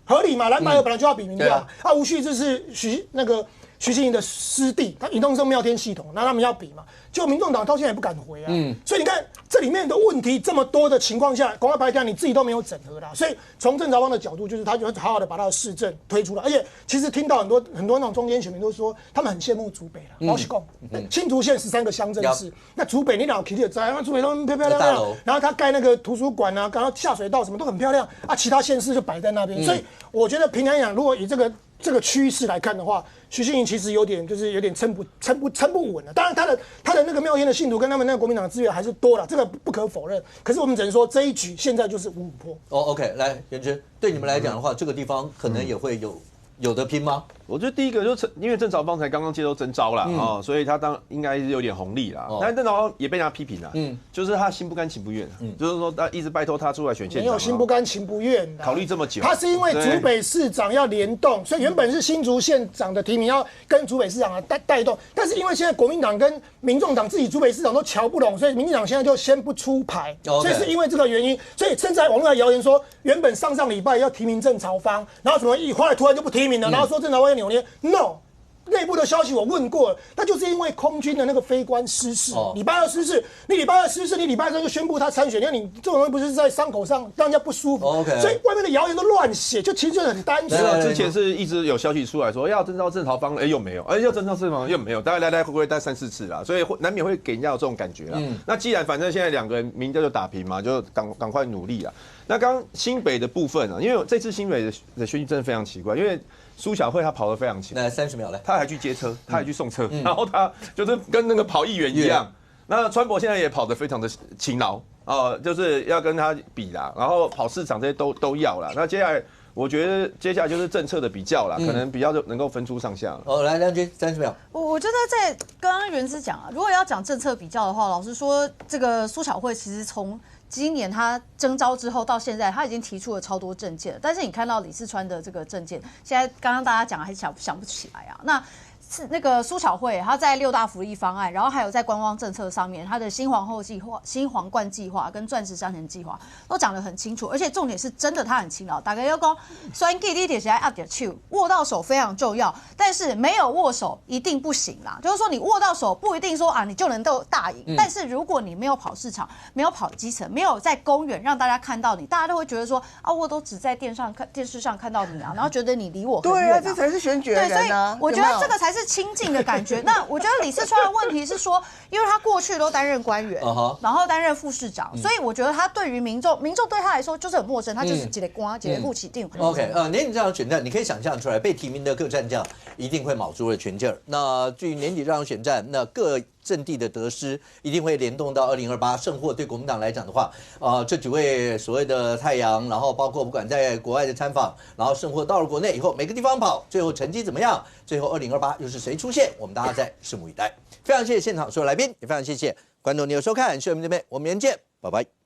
合理嘛？蓝白合本来就要比民调，吴旭智是徐欣莹的师弟，他移动生妙天系统，那他们要比嘛？就民众党到现在也不敢回啊。所以你看这里面的问题这么多的情况下，广告白条你自己都没有整合啦。所以从郑朝方的角度，就是他就好好的把他的市政推出来，而且其实听到很多那种中间选民都说，他们很羡慕竹北啦。老实讲，新竹县13个乡镇市，那竹北你老 K 的在，那竹北都漂亮亮，然后他盖那个图书馆啊，然后下水道什么都很漂亮啊，其他县市就摆在那边。所以我觉得平常讲，如果以这个趋势来看的话，徐欣莹其实有点撑不稳了。当然他的那个妙天的信徒跟他们那个国民党的资源还是多了，这个不可否认。可是我们只能说这一局现在就是五五波。OK， 来元真，对你们来讲的话，这个地方可能也会有得拼吗？我觉得第一个就是因为郑朝方才刚刚接受征召啦，所以他应该是有点红利啦。但是郑朝方也被人家批评啦，就是他心不甘情不愿，就是说他一直拜托他出来选县长，没有心不甘情不愿的，考虑这么久，他是因为竹北市长要联动，所以原本是新竹县长的提名要跟竹北市长带动，但是因为现在国民党跟民众党自己竹北市长都瞧不拢，所以民进党现在就先不出牌，所以是因为这个原因，所以甚至网络上谣言说，原本上礼拜要提名郑朝方，然后什么后来突然就不提名了，然后说郑朝方要扭捏 ，no。内部的消息我问过了，那就是因为空军的那个飞官失事，礼拜二失事，你礼拜二失事，你礼拜三就宣布他参选，因为你这种东西不是在伤口上让人家不舒服，所以外面的谣言都乱写，就其实就很单纯。之前是一直有消息出来说要征召郑朝方，又没有，要征召郑朝方又没有，大概来回大概3、4次啦，所以难免会给人家有这种感觉啦。那既然反正现在2个人民调就打平嘛，就赶快努力啦。那刚刚新北的部分啊，因为这次新北的选举真的非常奇怪，因为苏巧慧她跑得非常勤，来30秒来，她还去接车，她还去送车，然后她就是跟那个跑议员一样。那川博现在也跑得非常的勤劳就是要跟他比啦，然后跑市场这些都要啦。那接下来我觉得接下来就是政策的比较啦，可能比较能够分出上下。来梁军30秒。我觉得在刚刚元之讲啊，如果要讲政策比较的话，老实说，这个苏巧慧其实从今年他征召之后到现在，他已经提出了超多政见了，但是你看到李四川的这个政见，现在刚刚大家讲还想不起来啊。那个苏巧慧，她在6大福利方案，然后还有在观光政策上面，她的新皇后计划、新皇冠计划跟钻石商城计划都讲得很清楚，而且重点是真的她很勤劳。大概要讲，虽然给你点起来按点手，握到手非常重要，但是没有握手一定不行啦。就是说你握到手不一定说你就能够大赢，但是如果你没有跑市场，没有跑基层，没有在公园让大家看到你，大家都会觉得说我都只在电视上看到你啊，然后觉得你离我很远。对啊，这才是选举人啊。对，所以我觉得这个才是亲近的感觉。那我觉得李四川的问题是说，因为他过去都担任官员，然后担任副市长，所以我觉得他对于民众对他来说就是很陌生，他就是几个官，几个户起定。OK， 年底这场选战，你可以想象出来，被提名的各战将一定会卯足了全劲儿。那至于年底这场选战，那各阵地的得失一定会联动到2028胜获。对国民党来讲的话，这几位所谓的太阳，然后包括不管在国外的参访，然后胜获到了国内以后，每个地方跑，最后成绩怎么样？最后2028又是谁出现？我们大家再拭目以待。非常谢谢现场所有来宾，也非常谢谢观众你的收看，谢谢我们这边，我们明天见，拜拜。